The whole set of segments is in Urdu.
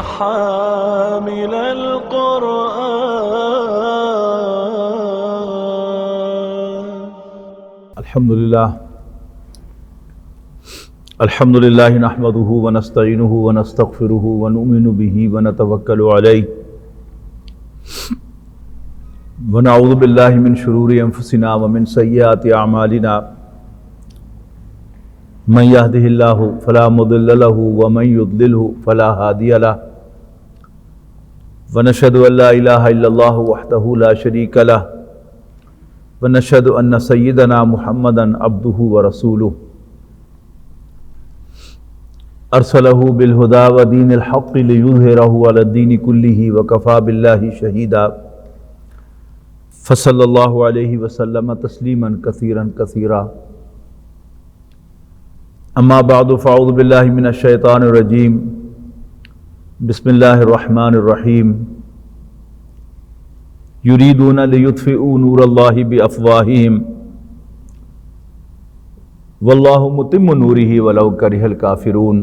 حامل القرآن. الحمد لله نحمده ونستعينه ونستغفره ونؤمن به ونتوكل عليه ونعوذ بالله من شرور أنفسنا ومن سيئات أعمالنا من يهده الله فلا مضل له ومن يضلله فلا هادي له ونشهد أن لا إله إلا الله وحده لا شريك له ونشهد أن سيدنا محمدا عبده ورسوله أرسله بالهدى ودين الحق ليظهره على الدين كله وكفى بالله شهيدا فصلى الله عليه وسلم تسليما كثيرا كثيرا. أما بعد فأعوذ بالله من الشيطان الرجيم. بسم الله الرحمن الرحيم. يريدون ليطفئوا نور الله بأفواههم واللہ متم نورہ ولو کرہ الکافرون.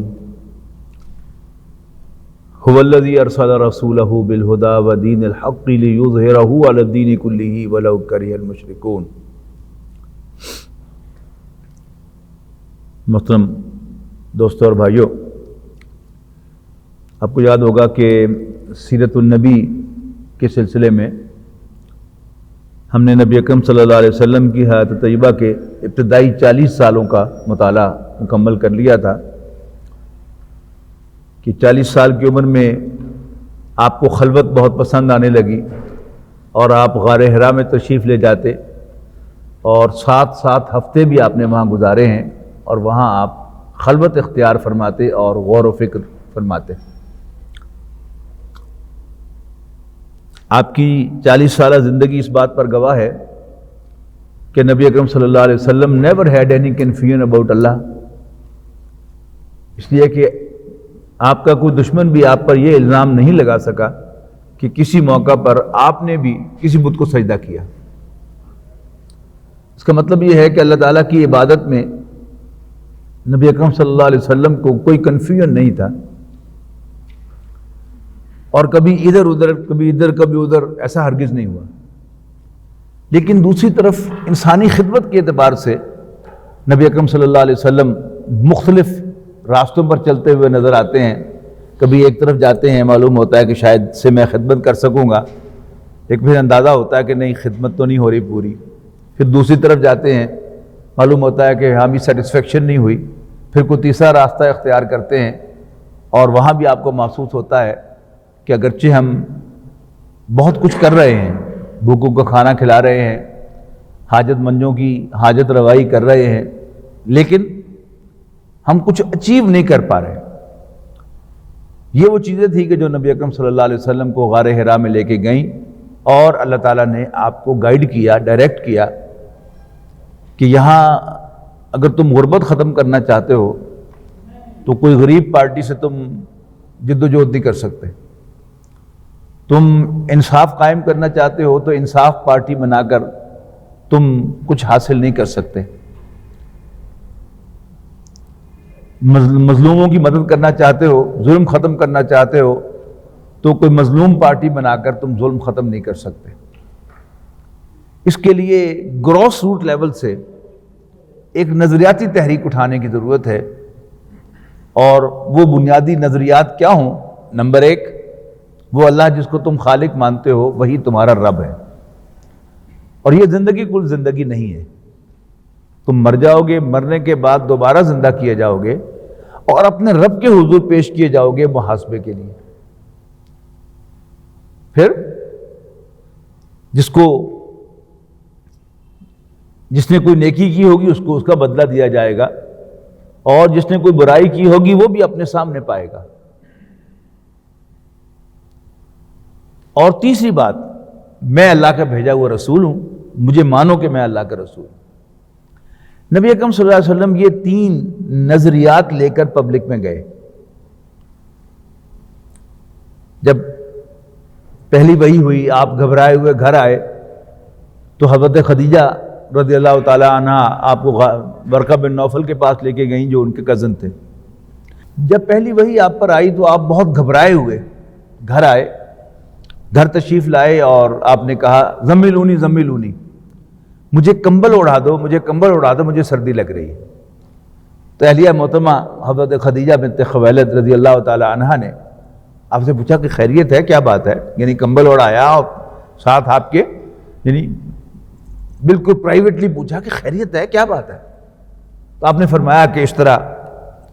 هو الذی ارسل رسولہ بالہدی ودین الحق لیظہرہ علی الدین کلہ ولو کرہ المشرکون. محترم دوستو اور بھائیو، آپ کو یاد ہوگا کہ سیرت النبی کے سلسلے میں ہم نے نبی اکرم صلی اللہ علیہ وسلم کی حیات طیبہ کے ابتدائی 40 سالوں کا مطالعہ مکمل کر لیا تھا کہ 40 سال کی عمر میں آپ کو خلوت بہت پسند آنے لگی اور آپ غار حرا میں تشریف لے جاتے اور 7 ہفتے بھی آپ نے وہاں گزارے ہیں اور وہاں آپ خلوت اختیار فرماتے اور غور و فکر فرماتے. آپ کی 40 سالہ زندگی اس بات پر گواہ ہے کہ نبی اکرم صلی اللہ علیہ وسلم never had any confusion about اللہ، اس لیے کہ آپ کا کوئی دشمن بھی آپ پر یہ الزام نہیں لگا سکا کہ کسی موقع پر آپ نے بھی کسی بت کو سجدہ کیا. اس کا مطلب یہ ہے کہ اللہ تعالیٰ کی عبادت میں نبی اکرم صلی اللہ علیہ وسلم کو کوئی کنفیوژن نہیں تھا، اور کبھی ادھر ادھر کبھی ادھر ایسا ہرگز نہیں ہوا. لیکن دوسری طرف انسانی خدمت کے اعتبار سے نبی اکرم صلی اللہ علیہ وسلم مختلف راستوں پر چلتے ہوئے نظر آتے ہیں. کبھی ایک طرف جاتے ہیں، معلوم ہوتا ہے کہ شاید سے میں خدمت کر سکوں گا، ایک پھر اندازہ ہوتا ہے کہ نہیں خدمت تو نہیں ہو رہی پوری. پھر دوسری طرف جاتے ہیں، معلوم ہوتا ہے کہ ہاں بھی سیٹسفیکشن نہیں ہوئی. پھر کوئی تیسرا راستہ اختیار کرتے ہیں اور وہاں بھی آپ کو محسوس ہوتا ہے کہ اگرچہ ہم بہت کچھ کر رہے ہیں، بھوکوں کو کھانا کھلا رہے ہیں، حاجت مندوں کی حاجت روائی کر رہے ہیں، لیکن ہم کچھ اچیو نہیں کر پا رہے. یہ وہ چیزیں تھیں کہ جو نبی اکرم صلی اللہ علیہ وسلم کو غار حرا میں لے کے گئیں اور اللہ تعالیٰ نے آپ کو گائیڈ کیا، ڈائریکٹ کیا کہ یہاں اگر تم غربت ختم کرنا چاہتے ہو تو کوئی غریب پارٹی سے تم جد و جہد نہیں کر سکتے. تم انصاف قائم کرنا چاہتے ہو تو انصاف پارٹی بنا کر تم کچھ حاصل نہیں کر سکتے. مظلوموں کی مدد کرنا چاہتے ہو، ظلم ختم کرنا چاہتے ہو تو کوئی مظلوم پارٹی بنا کر تم ظلم ختم نہیں کر سکتے. اس کے لیے گراس روٹ لیول سے ایک نظریاتی تحریک اٹھانے کی ضرورت ہے، اور وہ بنیادی نظریات کیا ہوں؟ نمبر 1، وہ اللہ جس کو تم خالق مانتے ہو وہی تمہارا رب ہے، اور یہ زندگی کل زندگی نہیں ہے. تم مر جاؤ گے، مرنے کے بعد دوبارہ زندہ کیے جاؤ گے اور اپنے رب کے حضور پیش کیے جاؤ گے محاسبے کے لیے. پھر جس نے کوئی نیکی کی ہوگی اس کو اس کا بدلہ دیا جائے گا، اور جس نے کوئی برائی کی ہوگی وہ بھی اپنے سامنے پائے گا. اور تیسری بات، میں اللہ کا بھیجا ہوا رسول ہوں، مجھے مانو کہ میں اللہ کا رسول ہوں. نبی اکرم صلی اللہ علیہ وسلم یہ 3 نظریات لے کر پبلک میں گئے. جب پہلی وحی ہوئی، آپ گھبرائے ہوئے گھر آئے تو حضرت خدیجہ رضی اللہ تعالیٰ عنہ آپ کو ورقہ بن نوفل کے پاس لے کے گئیں جو ان کے کزن تھے. جب پہلی وحی آپ پر آئی تو آپ بہت گھبرائے ہوئے گھر آئے، گھر تشریف لائے اور آپ نے کہا زملونی زملونی، مجھے کمبل اڑا دو، مجھے کمبل اڑا دو، مجھے سردی لگ رہی ہے۔ تو اہلیہ محترمہ حضرت خدیجہ بنت خویلد رضی اللہ تعالی عنہا نے آپ سے پوچھا کہ خیریت ہے، کیا بات ہے؟ یعنی کمبل اڑایا اور ساتھ آپ کے یعنی بالکل پرائیویٹلی پوچھا کہ خیریت ہے، کیا بات ہے؟ تو آپ نے فرمایا کہ اس طرح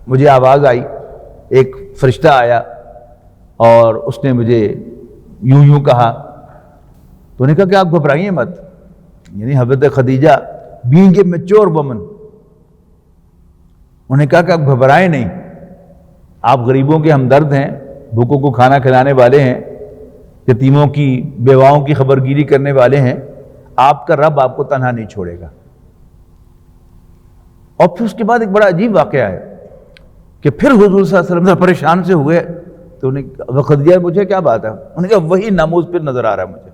مجھے آواز آئی، ایک فرشتہ آیا اور اس نے مجھے یوں یوں کہا۔ تو نے کہا کہ آپ گھبرائیے مت، یعنی حضرت Khadija being a mature woman, انہوں نے کہا کہ آپ گھبرائیں نہیں، آپ غریبوں کے ہمدرد ہیں، بھوکوں کو کھانا کھلانے والے ہیں، یتیموں کی بیواؤں کی خبرگیری کرنے والے ہیں، آپ کا رب آپ کو تنہا نہیں چھوڑے گا۔ اور پھر اس کے بعد ایک بڑا عجیب واقعہ ہے کہ پھر حضور صلی اللہ علیہ وسلم سے پریشان سے ہوئے تو خدیجہ مجھے کیا بات ہے؟ انہوں نے کہا وہی ناموز پھر نظر آ رہا ہے مجھے۔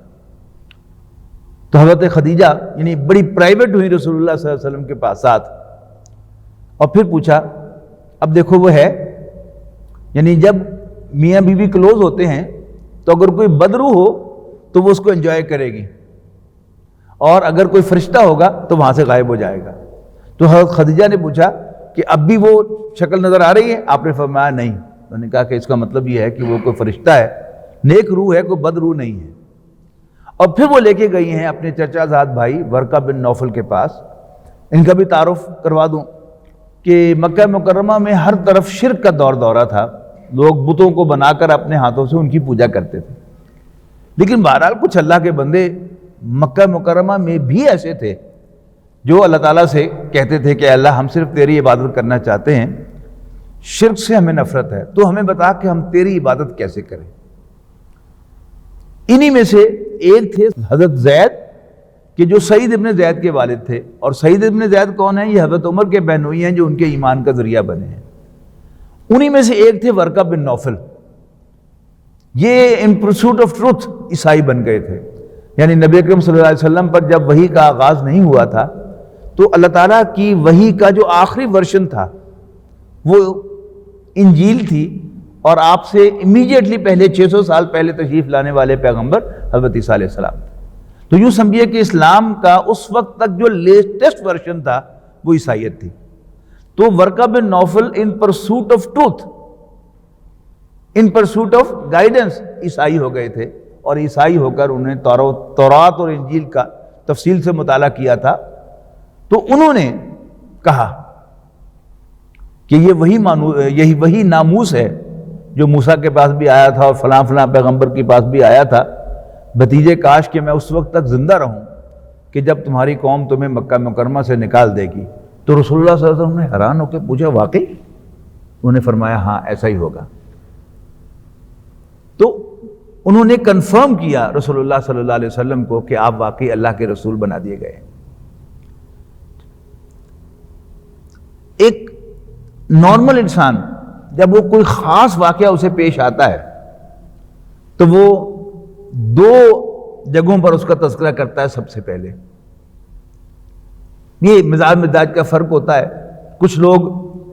تو حضرت خدیجہ یعنی بڑی پرائیویٹ ہوئی رسول اللہ صلی اللہ علیہ وسلم کے پاس ساتھ، اور پھر پوچھا اب دیکھو وہ ہے، یعنی جب میاں بیوی کلوز ہوتے ہیں تو اگر کوئی بدرو ہو تو وہ اس کو انجوائے کرے گی، اور اگر کوئی فرشتہ ہوگا تو وہاں سے غائب ہو جائے گا۔ تو حضرت خدیجہ نے پوچھا کہ اب بھی وہ شکل نظر آ رہی ہے؟ آپ نے فرمایا نہیں۔ انہوں نے کہا کہ اس کا مطلب یہ ہے کہ وہ کوئی فرشتہ ہے، نیک روح ہے، کوئی بد روح نہیں ہے۔ اور پھر وہ لے کے گئی ہیں اپنے چچا زاد بھائی ورقہ بن نوفل کے پاس۔ ان کا بھی تعارف کروا دوں کہ مکہ مکرمہ میں ہر طرف شرک کا دورہ تھا، لوگ بتوں کو بنا کر اپنے ہاتھوں سے ان کی پوجا کرتے تھے، لیکن بہرحال کچھ اللہ کے بندے مکہ مکرمہ میں بھی ایسے تھے جو اللہ تعالیٰ سے کہتے تھے کہ اللہ ہم صرف تیری عبادت کرنا چاہتے ہیں، شرک سے ہمیں نفرت ہے، تو ہمیں بتا کہ ہم تیری عبادت کیسے کریں۔ انہی میں سے ایک تھے حضرت زید کہ جو سعید ابن زید کے والد تھے، اور سعید ابن زید کون ہیں؟ یہ حضرت عمر کے بہنوئی ہیں جو ان کے ایمان کا ذریعہ بنے ہیں۔ انہی میں سے ایک تھے ورقہ بن نوفل، یہ ان پرسوٹ آف ٹروتھ عیسائی بن گئے تھے، یعنی نبی اکرم صلی اللہ علیہ وسلم پر جب وحی کا آغاز نہیں ہوا تھا تو اللہ تعالیٰ کی وحی کا جو آخری ورژن تھا وہ انجیل تھی، اور آپ سے امیڈیٹلی پہلے 600 سال پہلے تشریف لانے والے پیغمبر حضرت عیسیٰ علیہ السلام تھے۔ تو یوں سمجھیے کہ اسلام کا اس وقت تک جو لیٹسٹ ورژن تھا وہ عیسائیت تھی۔ تو ورقہ بن نوفل in pursuit of truth, in pursuit of guidance عیسائی ہو گئے تھے، اور عیسائی ہو کر انہوں نے تورات اور انجیل کا تفصیل سے مطالعہ کیا تھا۔ تو انہوں نے کہا کہ یہی وہی ناموس ہے جو موسیٰ کے پاس بھی آیا تھا اور فلاں فلاں پیغمبر کے پاس بھی آیا تھا، بھتیجے کاش کہ میں اس وقت تک زندہ رہوں کہ جب تمہاری قوم تمہیں مکہ مکرمہ سے نکال دے گی۔ تو رسول اللہ صلی اللہ علیہ وسلم نے حیران ہو کے پوچھا واقعی؟ انہوں نے فرمایا ہاں ایسا ہی ہوگا۔ تو انہوں نے کنفرم کیا رسول اللہ صلی اللہ علیہ وسلم کو کہ آپ واقعی اللہ کے رسول بنا دیے گئے۔ ایک نارمل انسان جب وہ کوئی خاص واقعہ اسے پیش آتا ہے تو وہ دو جگہوں پر اس کا تذکرہ کرتا ہے۔ سب سے پہلے یہ مزاج کا فرق ہوتا ہے، کچھ لوگ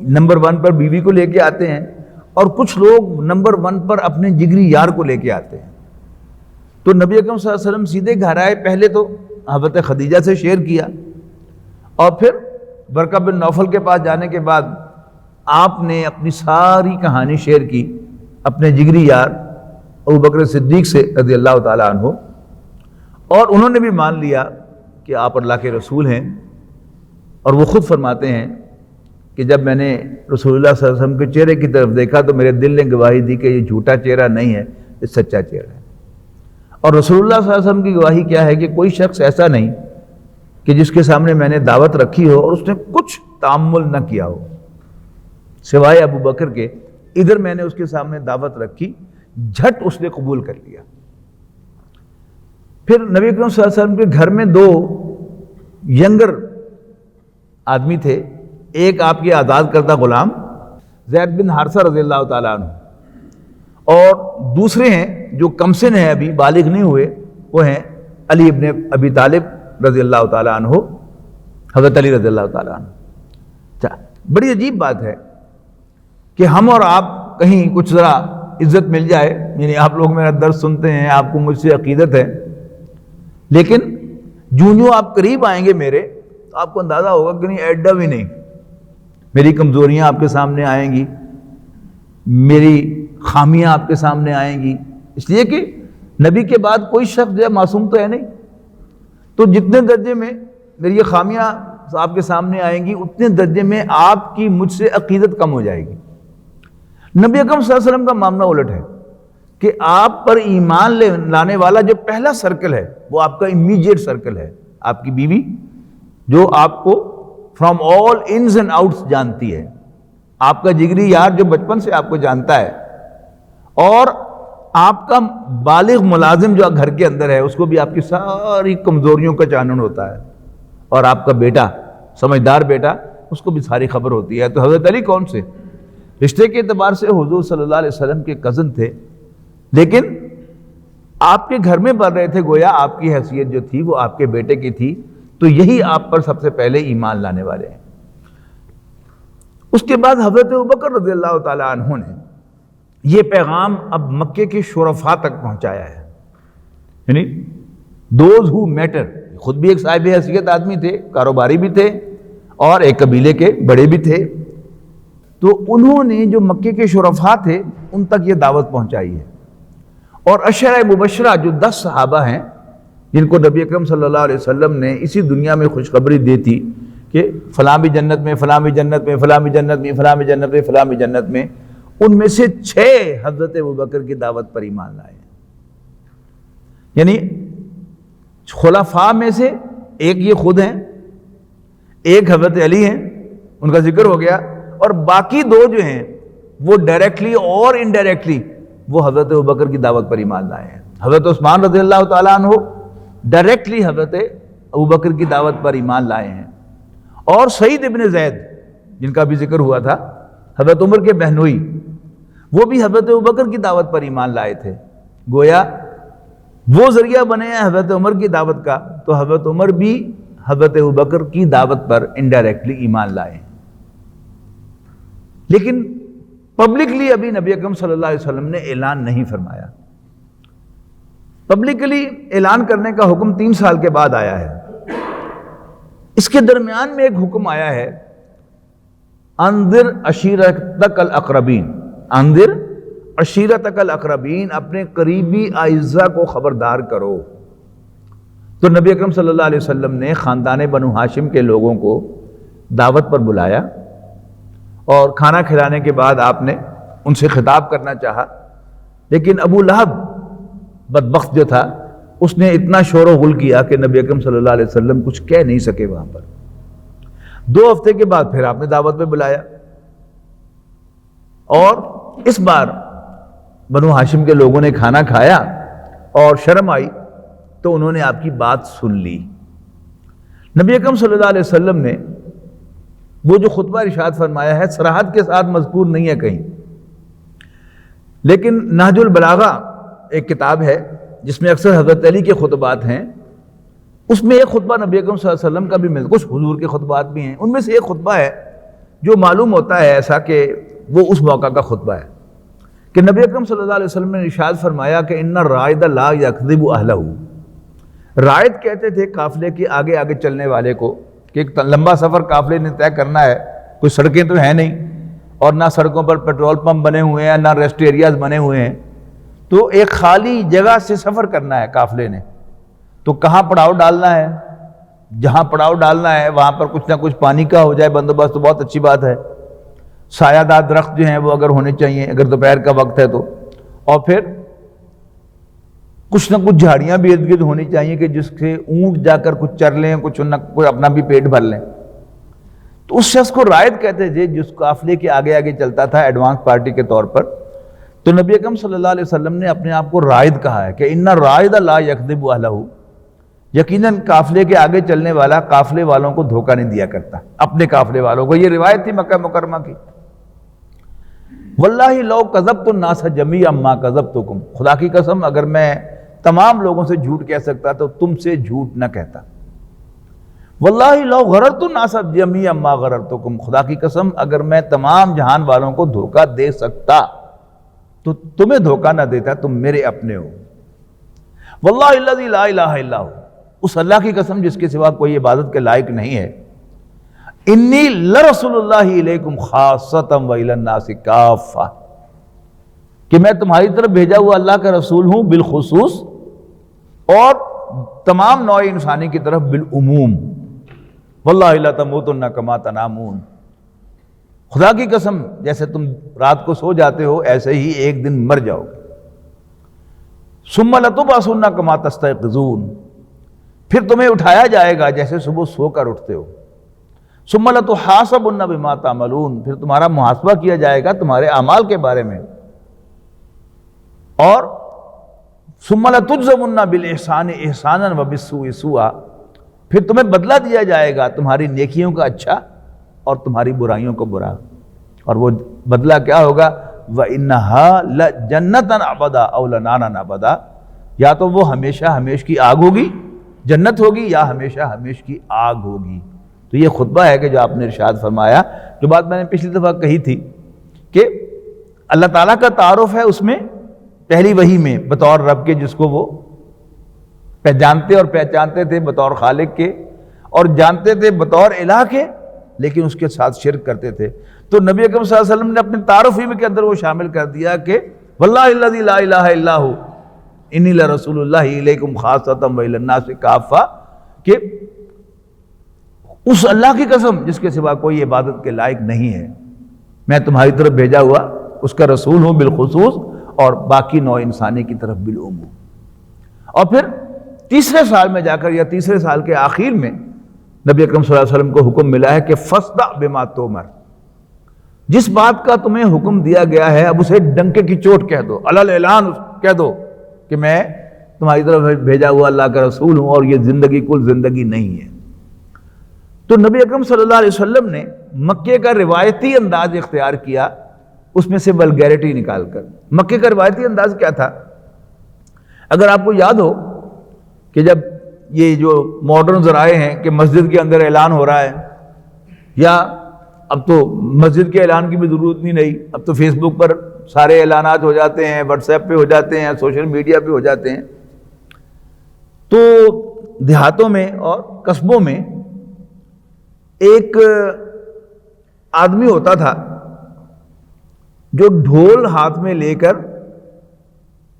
نمبر 1 پر بیوی کو لے کے آتے ہیں اور کچھ لوگ نمبر 1 پر اپنے جگری یار کو لے کے آتے ہیں۔ تو نبی اکرم صلی اللہ علیہ وسلم سیدھے گھر آئے، پہلے تو حضرت خدیجہ سے شیئر کیا، اور پھر ورقہ بن نوفل کے پاس جانے کے بعد آپ نے اپنی ساری کہانی شیئر کی اپنے جگری یار ابوبکر صدیق سے رضی اللہ تعالیٰ عنہ، اور انہوں نے بھی مان لیا کہ آپ اللہ کے رسول ہیں۔ اور وہ خود فرماتے ہیں کہ جب میں نے رسول اللہ صلی اللہ علیہ وسلم کے چہرے کی طرف دیکھا تو میرے دل نے گواہی دی کہ یہ جھوٹا چہرہ نہیں ہے، یہ سچا چہرہ ہے۔ اور رسول اللہ صلی اللہ علیہ وسلم کی گواہی کیا ہے کہ کوئی شخص ایسا نہیں کہ جس کے سامنے میں نے دعوت رکھی ہو اور اس نے کچھ تامل نہ کیا ہو، سوائے ابو بکر کے۔ ادھر میں نے اس کے سامنے دعوت رکھی، جھٹ اس نے قبول کر لیا۔ پھر نبی اکرم صلی اللہ علیہ وسلم کے گھر میں 2 ینگر آدمی تھے، ایک آپ کے آزاد کردہ غلام زید بن حارثہ رضی اللہ تعالیٰ عنہ، اور دوسرے ہیں جو کم سن ہیں، ابھی بالغ نہیں ہوئے، وہ ہیں علی ابن ابی طالب رضی اللہ تعالیٰ عنہ، حضرت علی رضی اللہ تعالیٰ عنہ۔ بڑی عجیب بات ہے کہ ہم اور آپ کہیں کچھ ذرا عزت مل جائے، یعنی آپ لوگ میرا درس سنتے ہیں، آپ کو مجھ سے عقیدت ہے، لیکن جو آپ قریب آئیں گے میرے تو آپ کو اندازہ ہوگا کہ نہیں ایڈا بھی نہیں، میری کمزوریاں آپ کے سامنے آئیں گی، میری خامیاں آپ کے سامنے آئیں گی، اس لیے کہ نبی کے بعد کوئی شخص جو ہے معصوم تو ہے نہیں، تو جتنے درجے میں میری یہ خامیاں آپ کے سامنے آئیں گی اتنے درجے میں آپ کی مجھ سے عقیدت کم ہو جائے گی۔ نبی اکرم صلی اللہ علیہ وسلم کا معاملہ الٹ ہے کہ آپ پر ایمان لانے والا جو پہلا سرکل ہے وہ آپ کا امیجیٹ سرکل ہے، آپ کی بیوی جو آپ کو فرام آل انز اینڈ آؤٹس جانتی ہے، آپ کا جگری یار جو بچپن سے آپ کو جانتا ہے، اور آپ کا بالغ ملازم جو گھر کے اندر ہے اس کو بھی آپ کی ساری کمزوریوں کا چانن ہوتا ہے، اور آپ کا بیٹا سمجھدار بیٹا اس کو بھی ساری خبر ہوتی ہے۔ تو حضرت علی کون سے رشتے کے اعتبار سے حضور صلی اللہ علیہ وسلم کے کزن تھے، لیکن آپ کے گھر میں بڑھ رہے تھے، گویا آپ کی حیثیت جو تھی وہ آپ کے بیٹے کی تھی، تو یہی آپ پر سب سے پہلے ایمان لانے والے ہیں۔ اس کے بعد حضرت ابوبکر رضی اللہ تعالیٰ عنہ نے یہ پیغام اب مکے کے شرفاء تک پہنچایا ہے، یعنی دوز ہو میٹر، خود بھی ایک صاحب حیثیت آدمی تھے، کاروباری بھی تھے اور ایک قبیلے کے بڑے بھی تھے، تو انہوں نے جو مکے کے شرفاء تھے ان تک یہ دعوت پہنچائی ہے، اور عشرہ مبشرہ جو 10 صحابہ ہیں جن کو نبی اکرم صلی اللہ علیہ وسلم نے اسی دنیا میں خوشخبری دی تھی کہ فلاں بھی جنت میں، فلاں بھی جنت میں، فلاں بھی جنت میں، فلاں بھی جنت میں، فلاں بھی جنت میں، ان میں سے 6 حضرت ابوبکر کی دعوت پر ایمان لائے ہیں۔ یعنی خلفاء میں سے ایک یہ خود ہیں، ایک حضرت علی ہیں، ان کا ذکر ہو گیا، اور باقی 2 جو ہیں وہ ڈائریکٹلی اور انڈائریکٹلی وہ حضرت ابوبکر کی دعوت پر ایمان لائے ہیں۔ حضرت عثمان رضی اللہ تعالیٰ عنہ ڈائریکٹلی حضرت ابوبکر کی دعوت پر ایمان لائے ہیں، اور سعید ابن زید جن کا بھی ذکر ہوا تھا، حضرت عمر کے بہنوئی، وہ بھی حضرت ابوبکر کی دعوت پر ایمان لائے تھے، گویا وہ ذریعہ بنے ہیں حضرت عمر کی دعوت کا، تو حضرت عمر بھی حضرت ابوبکر کی دعوت پر انڈائریکٹلی ایمان لائے ہیں۔ لیکن پبلکلی ابھی نبی اکرم صلی اللہ علیہ وسلم نے اعلان نہیں فرمایا، پبلکلی اعلان کرنے کا حکم 3 سال کے بعد آیا ہے۔ اس کے درمیان میں ایک حکم آیا ہے، انذر عشیرتک الاقربین، انذر عشیرتک الاقربین، اپنے قریبی اعزاء کو خبردار کرو۔ تو نبی اکرم صلی اللہ علیہ وسلم نے خاندان بنو ہاشم کے لوگوں کو دعوت پر بلایا، اور کھانا کھلانے کے بعد آپ نے ان سے خطاب کرنا چاہا، لیکن ابو لہب بدبخت جو تھا اس نے اتنا شور و غل کیا کہ نبی اکرم صلی اللہ علیہ وسلم کچھ کہہ نہیں سکے وہاں پر۔ 2 ہفتے کے بعد پھر آپ نے دعوت پہ بلایا، اور اس بار بنو ہاشم کے لوگوں نے کھانا کھایا اور شرم آئی تو انہوں نے آپ کی بات سن لی۔ نبی اکرم صلی اللہ علیہ وسلم نے وہ جو خطبہ ارشاد فرمایا ہے صراحت کے ساتھ مذکور نہیں ہے کہیں، لیکن نہج البلاغہ ایک کتاب ہے جس میں اکثر حضرت علی کے خطبات ہیں، اس میں ایک خطبہ نبی اکرم صلی اللہ علیہ وسلم کا بھی ملتا، کچھ حضور کے خطبات بھی ہیں، ان میں سے ایک خطبہ ہے جو معلوم ہوتا ہے ایسا کہ وہ اس موقع کا خطبہ ہے کہ نبی اکرم صلی اللہ علیہ وسلم نے ارشاد فرمایا کہ ان الرائد لا یکذب اہلہ، رائد کہتے تھے قافلے کے آگے آگے چلنے والے کو، کہ ایک لمبا سفر قافلے نے طے کرنا ہے، کوئی سڑکیں تو ہیں نہیں اور نہ سڑکوں پر پیٹرول پمپ بنے ہوئے ہیں، نہ ریسٹ ایریاز بنے ہوئے ہیں، تو ایک خالی جگہ سے سفر کرنا ہے قافلے نے، تو کہاں پڑاؤ ڈالنا ہے، جہاں پڑاؤ ڈالنا ہے وہاں پر کچھ نہ کچھ پانی کا ہو جائے بندوبست تو بہت اچھی بات ہے، سایہ دار درخت جو ہیں وہ اگر ہونے چاہیے اگر دوپہر کا وقت ہے تو، اور پھر کچھ نہ کچھ جھاڑیاں بھی ارد گرد ہونی چاہیے کہ جس سے اونٹ جا کر کچھ چر لیں، کچھ نہ کوئی اپنا بھی پیٹ بھر لیں۔ تو اس شخص کو رائد کہتے تھے جس قافلے کے آگے آگے چلتا تھا ایڈوانس پارٹی کے طور پر۔ تو نبی اکرم صلی اللہ علیہ وسلم نے اپنے آپ کو رائد کہا ہے کہ ان الرائد لا یکذب اہلہ، یقیناً قافلے کے آگے چلنے والا قافلے والوں کو دھوکہ نہیں دیا کرتا، اپنے قافلے والوں کو۔ یہ روایت تھی مکہ مکرمہ کی۔ واللہ لو کذبت الناس جمیعا ما کذبتکم، خدا کی قسم اگر میں تمام لوگوں سے جھوٹ کہہ سکتا تو تم سے جھوٹ نہ کہتا۔ واللہ لو غررت الناس جميعا ما غررتکم، خدا کی قسم اگر میں تمام جہان والوں کو دھوکہ دے سکتا تو تمہیں دھوکہ نہ دیتا، تم میرے اپنے ہو۔ واللہ الذی لا الہ الا ہو، اس اللہ کی قسم جس کے سوا کوئی عبادت کے لائق نہیں ہے، انی لرسول اللہ الیکم خاصۃ والی الناس کافۃ، کہ میں تمہاری طرف بھیجا ہوا اللہ کا رسول ہوں بالخصوص، اور تمام نوع انسانی کی طرف بالعموم۔ واللہ لا تموتن کما تنامون، خدا کی قسم جیسے تم رات کو سو جاتے ہو ایسے ہی ایک دن مر جاؤ گے۔ ثم لتبعثن کما تستيقظون، پھر تمہیں اٹھایا جائے گا جیسے صبح سو کر اٹھتے ہو۔ ثم لتحاسبن بما تعملون، پھر تمہارا محاسبہ کیا جائے گا تمہارے اعمال کے بارے میں۔ اور ثم لتجزون بالاحسان احسانا وبالسوء سوءا، پھر تمہیں بدلہ دیا جائے گا تمہاری نیکیوں کا اچھا اور تمہاری برائیوں کو برا، اور وہ بدلہ کیا ہوگا؟ وَإِنَّهَا لَجَنَّةً أَبَدًا أَوْ لَنَارًا أَبَدًا، یا تو وہ ہمیشہ ہمیش کی آگ ہوگی، جنت ہوگی، یا ہمیشہ ہمیش کی آگ ہوگی۔ تو یہ خطبہ ہے کہ جو آپ نے ارشاد فرمایا، جو بات میں نے پچھلی دفعہ کہی تھی کہ اللہ تعالیٰ کا تعارف ہے اس میں پہلی وحی میں بطور رب کے، جس کو وہ جانتے اور پہچانتے تھے بطور خالق کے، اور جانتے تھے بطور الہ کے، لیکن اس کے ساتھ شرک کرتے تھے۔ تو نبی اکرم صلی اللہ علیہ وسلم نے اپنے تعارف ہی میں کے اندر وہ شامل کر دیا کہ واللہ الذی لا الہ الا ہو انی لرسول اللہ الیکم خاصۃ والی الناس کافۃ، کہ اس اللہ کی قسم جس کے سوا کوئی عبادت کے لائق نہیں ہے، میں تمہاری طرف بھیجا ہوا اس کا رسول ہوں بالخصوص، اور باقی نوع انسانی کی طرف بالعموم۔ اور پھر تیسرے سال میں جا کر، یا تیسرے سال کے آخر میں، نبی اکرم صلی اللہ علیہ وسلم کو حکم ملا ہے کہ فاصدع بما تؤمر، جس بات کا تمہیں حکم دیا گیا ہے اب اسے ڈنکے کی چوٹ کہہ دو، علی الاعلان کہہ دو کہ میں تمہاری طرف بھیجا ہوا اللہ کا رسول ہوں، اور یہ زندگی کل زندگی نہیں ہے۔ تو نبی اکرم صلی اللہ علیہ وسلم نے مکے کا روایتی انداز اختیار کیا، اس میں سے ولگیرٹی نکال کر۔ مکے کا روایتی انداز کیا تھا؟ اگر آپ کو یاد ہو کہ جب یہ جو ماڈرن ذرائع ہیں کہ مسجد کے اندر اعلان ہو رہا ہے، یا اب تو مسجد کے اعلان کی بھی ضرورت نہیں، اب تو فیس بک پر سارے اعلانات ہو جاتے ہیں، واٹس ایپ پہ ہو جاتے ہیں، سوشل میڈیا پہ ہو جاتے ہیں۔ تو دیہاتوں میں اور قصبوں میں ایک آدمی ہوتا تھا جو ڈھول ہاتھ میں لے کر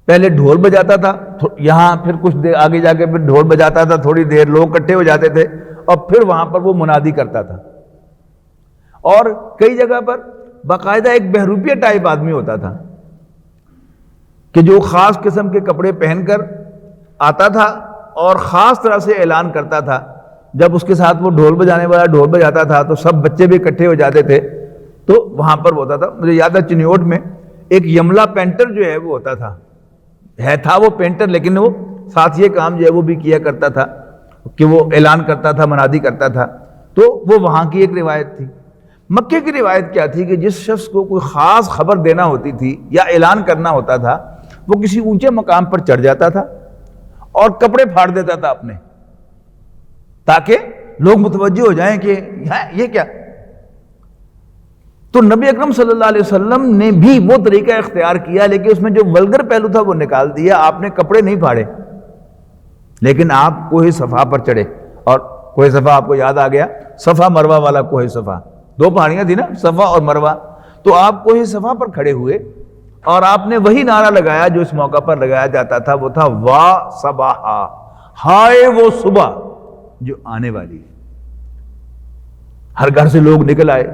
پہلے ڈھول بجاتا تھا، یہاں پھر کچھ دیر آگے جا کے پھر ڈھول بجاتا تھا، تھوڑی دیر لوگ اکٹھے ہو جاتے تھے، اور پھر وہاں پر وہ منادی کرتا تھا۔ اور کئی جگہ پر باقاعدہ ایک بہروپیہ ٹائپ آدمی ہوتا تھا کہ جو خاص قسم کے کپڑے پہن کر آتا تھا اور خاص طرح سے اعلان کرتا تھا۔ جب اس کے ساتھ وہ ڈھول بجانے والا ڈھول بجاتا تھا تو سب بچے بھی اکٹھے ہو جاتے تھے، تو وہاں پر وہ ہوتا تھا۔ مجھے یاد ہے چنیوٹ میں ایک یملا پینٹر جو ہے وہ ہوتا تھا وہ پینٹر، لیکن وہ ساتھ یہ کام جو ہے وہ بھی کیا کرتا تھا کہ وہ اعلان کرتا تھا، منادی کرتا تھا۔ تو وہ وہاں کی ایک روایت تھی۔ مکے کی روایت کیا تھی کہ جس شخص کو کوئی خاص خبر دینا ہوتی تھی یا اعلان کرنا ہوتا تھا، وہ کسی اونچے مقام پر چڑھ جاتا تھا اور کپڑے پھاڑ دیتا تھا اپنے، تاکہ لوگ متوجہ ہو جائیں کہ یہ کیا۔ تو نبی اکرم صلی اللہ علیہ وسلم نے بھی وہ طریقہ اختیار کیا، لیکن اس میں جو ولگر پہلو تھا وہ نکال دیا۔ آپ نے کپڑے نہیں پھاڑے، لیکن آپ کوہ صفا پر چڑھے، اور کوہ صفا آپ کو یاد آ گیا، صفا مروہ والا کوہ صفا، دو پہاڑیاں تھی نا، صفا اور مروہ۔ تو آپ کوہ صفا پر کھڑے ہوئے اور آپ نے وہی نعرہ لگایا جو اس موقع پر لگایا جاتا تھا، وہ تھا وا صباحا، ہائے وہ صبح جو آنے والی ہے۔ ہر گھر سے لوگ نکل آئے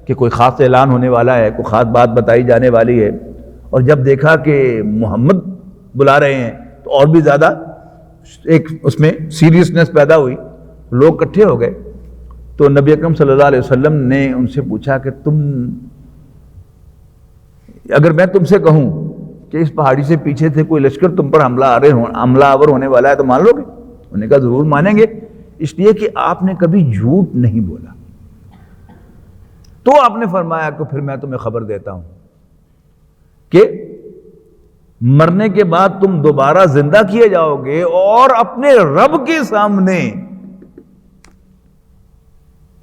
کہ کوئی خاص اعلان ہونے والا ہے، کوئی خاص بات بتائی جانے والی ہے، اور جب دیکھا کہ محمد بلا رہے ہیں تو اور بھی زیادہ ایک اس میں سیریسنس پیدا ہوئی، لوگ اکٹھے ہو گئے۔ تو نبی اکرم صلی اللہ علیہ وسلم نے ان سے پوچھا کہ اگر میں تم سے کہوں کہ اس پہاڑی سے پیچھے سے کوئی لشکر تم پر حملہ آور ہونے والا ہے تو مان لو گے؟ انہوں نے کہا ضرور مانیں گے، اس لیے کہ آپ نے کبھی جھوٹ نہیں بولا۔ تو آپ نے فرمایا کہ پھر میں تمہیں خبر دیتا ہوں کہ مرنے کے بعد تم دوبارہ زندہ کیے جاؤ گے، اور اپنے رب کے سامنے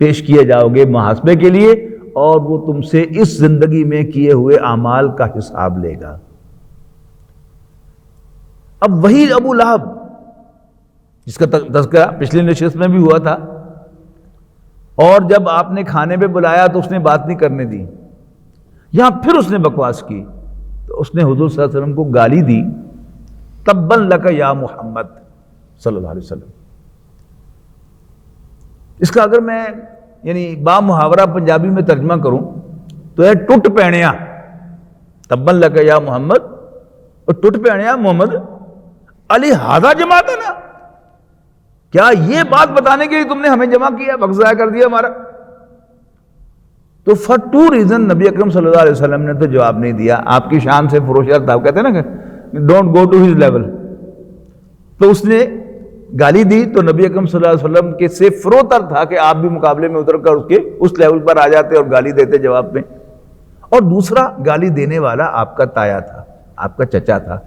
پیش کیے جاؤ گے محاسبے کے لیے، اور وہ تم سے اس زندگی میں کیے ہوئے اعمال کا حساب لے گا۔ اب وہی ابو لہب جس کا تذکرہ پچھلی نشست میں بھی ہوا تھا، اور جب آپ نے کھانے پہ بلایا تو اس نے بات نہیں کرنے دی، یہاں پھر اس نے بکواس کی، تو اس نے حضور صلی اللہ علیہ وسلم کو گالی دی، تبا لک یا محمد صلی اللہ علیہ وسلم۔ اس کا اگر میں یعنی با محاورہ پنجابی میں ترجمہ کروں تو ہے ٹوٹ پینیا، تبا لک یا محمد، اور ٹوٹ پینیا محمد علی ہادہ جماعتنا، کیا یہ بات بتانے کے لیے تم نے ہمیں جمع کیا، وقت ضائع کر دیا ہمارا؟ تو فار ٹو ریزن نبی اکرم صلی اللہ علیہ وسلم نے تو جواب نہیں دیا، آپ کی شان سے فروشر تھا، کہتے ہیں نا کہ don't go to his level, تو اس نے گالی دی، تو نبی اکرم صلی اللہ علیہ وسلم کے سے فروتر تھا کہ آپ بھی مقابلے میں اتر کر اس لیول پر آ جاتے اور گالی دیتے جواب میں۔ اور دوسرا، گالی دینے والا آپ کا تایا تھا، آپ کا چچا تھا،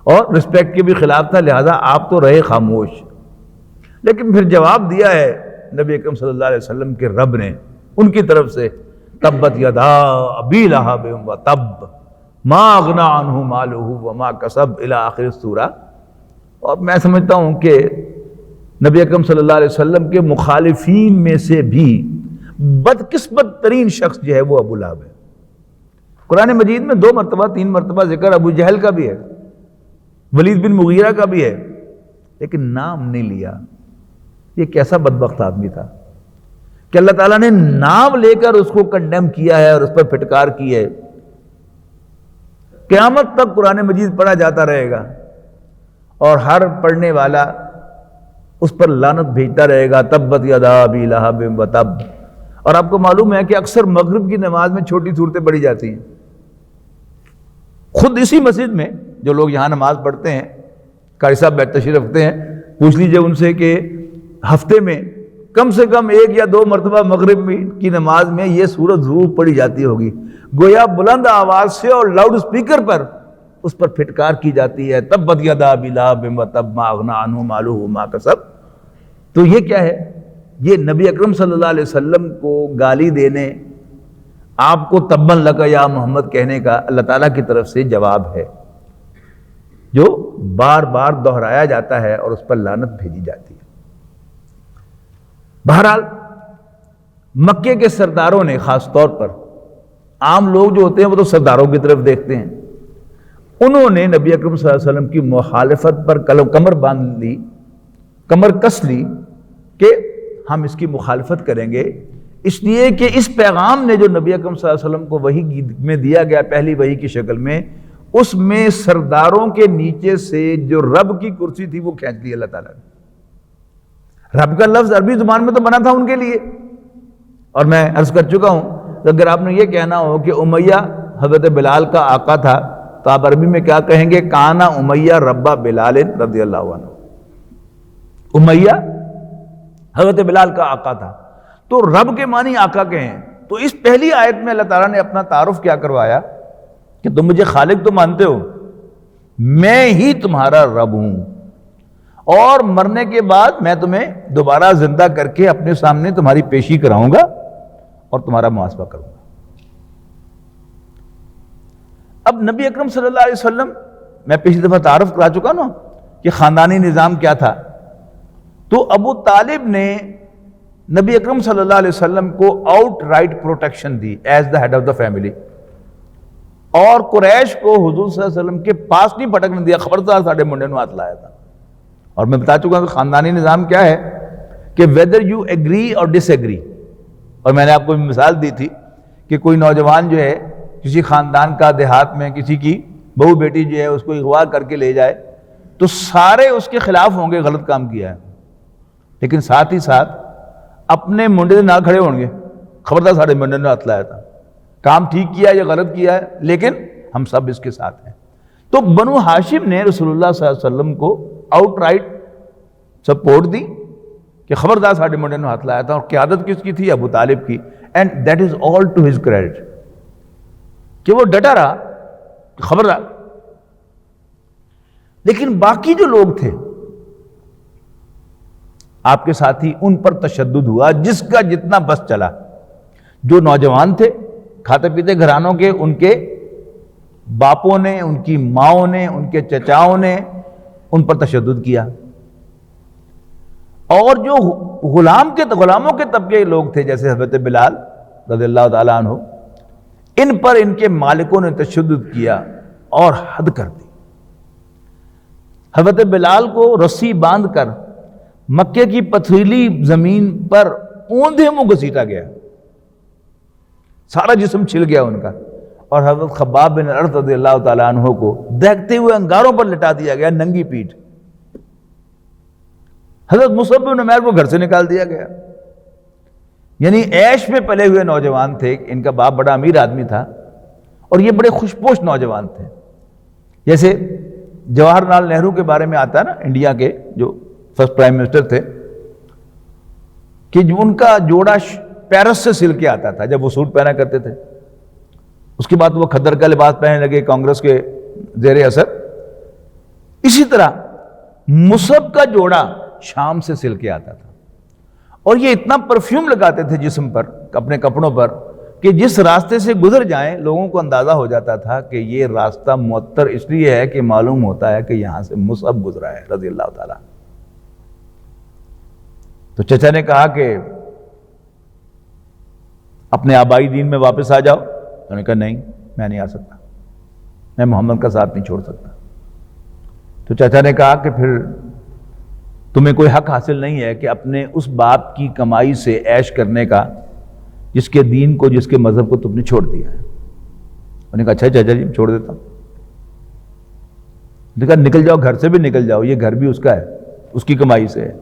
اور رسپیکٹ کے بھی خلاف تھا، لہذا آپ تو رہے خاموش۔ لیکن پھر جواب دیا ہے نبی اکرم صلی اللہ علیہ وسلم کے رب نے ان کی طرف سے، تبت یدا ابی لہب وتب ما اغنی عنہ مالہ وما کسب الی آخر السورہ۔ اور میں سمجھتا ہوں کہ نبی اکرم صلی اللہ علیہ وسلم کے مخالفین میں سے بھی بدقسمت ترین شخص جو ہے وہ ابو لہب ہے۔ قرآن مجید میں 2 مرتبہ 3 مرتبہ ذکر ابو جہل کا بھی ہے، ولید بن مغیرہ کا بھی ہے، لیکن نام نہیں لیا۔ یہ کیسا بدبخت آدمی تھا کہ اللہ تعالیٰ نے نام لے کر اس کو کنڈیم کیا ہے اور اس پر پھٹکار کی ہے۔ قیامت تک قرآن مجید پڑھا جاتا رہے گا اور ہر پڑھنے والا اس پر لعنت بھیجتا رہے گا، تبت یدا ابی لہب وتب۔ اور آپ کو معلوم ہے کہ اکثر مغرب کی نماز میں چھوٹی صورتیں پڑھی جاتی ہیں۔ خود اسی مسجد میں جو لوگ یہاں نماز پڑھتے ہیں، قاری صاحب بیت تشریف رکھتے ہیں، پوچھ لیجئے ان سے کہ ہفتے میں کم سے کم 1 یا 2 مرتبہ مغرب کی نماز میں یہ سورت ضرور پڑھی جاتی ہوگی، گویا بلند آواز سے اور لاؤڈ اسپیکر پر اس پر پھٹکار کی جاتی ہے، تبت یدا ابی لہب وتب ما اغنی عنہ مالہ وما کسب۔ تو یہ کیا ہے؟ یہ نبی اکرم صلی اللہ علیہ وسلم کو گالی دینے، آپ کو تبا لک یا محمد کہنے کا اللہ تعالیٰ کی طرف سے جواب ہے، جو بار بار دہرایا جاتا ہے اور اس پر لعنت بھیجی جاتی ہے۔ بہرحال مکے کے سرداروں نے، خاص طور پر عام لوگ جو ہوتے ہیں وہ تو سرداروں کی طرف دیکھتے ہیں، انہوں نے نبی اکرم صلی اللہ علیہ وسلم کی مخالفت پر کمر باندھ لی، کمر کس لی کہ ہم اس کی مخالفت کریں گے، اس لیے کہ اس پیغام نے جو نبی اکرم صلی اللہ علیہ وسلم کو وحی میں دیا گیا، پہلی وحی کی شکل میں، اس میں سرداروں کے نیچے سے جو رب کی کرسی تھی وہ کھینچ لی اللہ تعالیٰ نے۔ رب کا لفظ عربی زبان میں تو بنا تھا ان کے لیے، اور میں عرض کر چکا ہوں کہ اگر آپ نے یہ کہنا ہو کہ امیہ حضرت بلال کا آقا تھا تو آپ عربی میں کیا کہیں گے؟ کانا امیہ ربا بلال رضی اللہ عنہ۔ امیہ حضرت بلال کا آقا تھا، تو رب کے معنی آقا کے ہیں۔ تو اس پہلی آیت میں اللہ تعالیٰ نے اپنا تعارف کیا کروایا کہ تم مجھے خالق تو مانتے ہو، میں ہی تمہارا رب ہوں، اور مرنے کے بعد میں تمہیں دوبارہ زندہ کر کے اپنے سامنے تمہاری پیشی کراؤں گا اور تمہارا محاسبہ کروں گا۔ اب نبی اکرم صلی اللہ علیہ وسلم، میں پچھلی دفعہ تعارف کرا چکا نا کہ خاندانی نظام کیا تھا، تو ابو طالب نے نبی اکرم صلی اللہ علیہ وسلم کو آؤٹ رائٹ پروٹیکشن دی as the head of the family, اور قریش کو حضور صلی اللہ علیہ وسلم کے پاس نہیں پٹکنے دیا، خبردار ساڈے منڈے نو ہاتھ لایا تھا۔ اور میں بتا چکا کہ خاندانی نظام کیا ہے کہ whether you agree or disagree، اور میں نے آپ کو مثال دی تھی کہ کوئی نوجوان جو ہے کسی خاندان کا دیہات میں کسی کی بہو بیٹی جو ہے اس کو اغوا کر کے لے جائے تو سارے اس کے خلاف ہوں گے، غلط کام کیا ہے، لیکن ساتھ ہی ساتھ اپنے منڈے سے نہ کھڑے ہوں گے، خبردار ساڈے منڈے نے ہاتھ لایا تھا، کام ٹھیک کیا یا غلط کیا ہے، لیکن ہم سب اس کے ساتھ ہیں۔ تو بنو ہاشم نے رسول اللہ صلی اللہ علیہ وسلم کو آؤٹ رائٹ سپورٹ دی کہ خبردار ساڈے منڈے نے ہاتھ لایا تھا، اور قیادت کس کی تھی؟ ابو طالب کی، and that is all to his credit کہ وہ ڈٹا رہا خبردار۔ لیکن باقی جو لوگ تھے آپ کے ساتھی ان پر تشدد ہوا جس کا جتنا بس چلا. جو نوجوان تھے کھاتے پیتے گھرانوں کے، ان کے باپوں نے، ان کی ماؤں نے، ان کے چچاؤں نے ان پر تشدد کیا. اور جو غلاموں کے طبقے لوگ تھے جیسے حضرت بلال رضی اللہ تعالیٰ عنہ، ان پر ان کے مالکوں نے تشدد کیا اور حد کر دی. حضرت بلال کو رسی باندھ کر مکے کی پتھریلی زمین پر اوندھے منہ گھسیٹا گیا، سارا جسم چھل گیا ان کا. اور حضرت خباب بن الارت رضی اللہ تعالیٰ عنہ کو دہکتے ہوئے انگاروں پر لٹا دیا گیا ننگی پیٹھ. حضرت مصعب بن عمیر کو گھر سے نکال دیا گیا. یعنی عیش میں پلے ہوئے نوجوان تھے، ان کا باپ بڑا امیر آدمی تھا اور یہ بڑے خوش پوش نوجوان تھے. جیسے جواہر لال نہرو کے بارے میں آتا ہے نا، انڈیا کے جو فرسٹ پرائم منسٹر تھے، کہ ان کا جوڑا پیرس سے سل کے آتا تھا جب وہ سوٹ پہنا کرتے تھے. اس کے بعد وہ کھدر کا لباس پہننے لگے کانگریس کے زیر اثر. اسی طرح مصعب کا جوڑا شام سے سل کے آتا تھا اور یہ اتنا پرفیوم لگاتے تھے جسم پر، اپنے کپڑوں پر، کہ جس راستے سے گزر جائیں لوگوں کو اندازہ ہو جاتا تھا کہ یہ راستہ معطر اس لیے ہے کہ معلوم ہوتا ہے کہ یہاں سے مصعب گزرا ہے رضی اللہ تعالیٰ. تو چچا نے کہا کہ اپنے آبائی دین میں واپس آ جاؤ. انہوں نے کہا نہیں، میں نہیں آ سکتا، میں محمد کا ساتھ نہیں چھوڑ سکتا. تو چچا نے کہا کہ پھر تمہیں کوئی حق حاصل نہیں ہے کہ اپنے اس باپ کی کمائی سے عیش کرنے کا جس کے دین کو، جس کے مذہب کو تم نے چھوڑ دیا ہے. انہوں نے کہا اچھا چچا جی چھوڑ دیتا ہوں. انہوں نے کہا نکل جاؤ، گھر سے بھی نکل جاؤ، یہ گھر بھی اس کا ہے، اس کی کمائی سے ہے.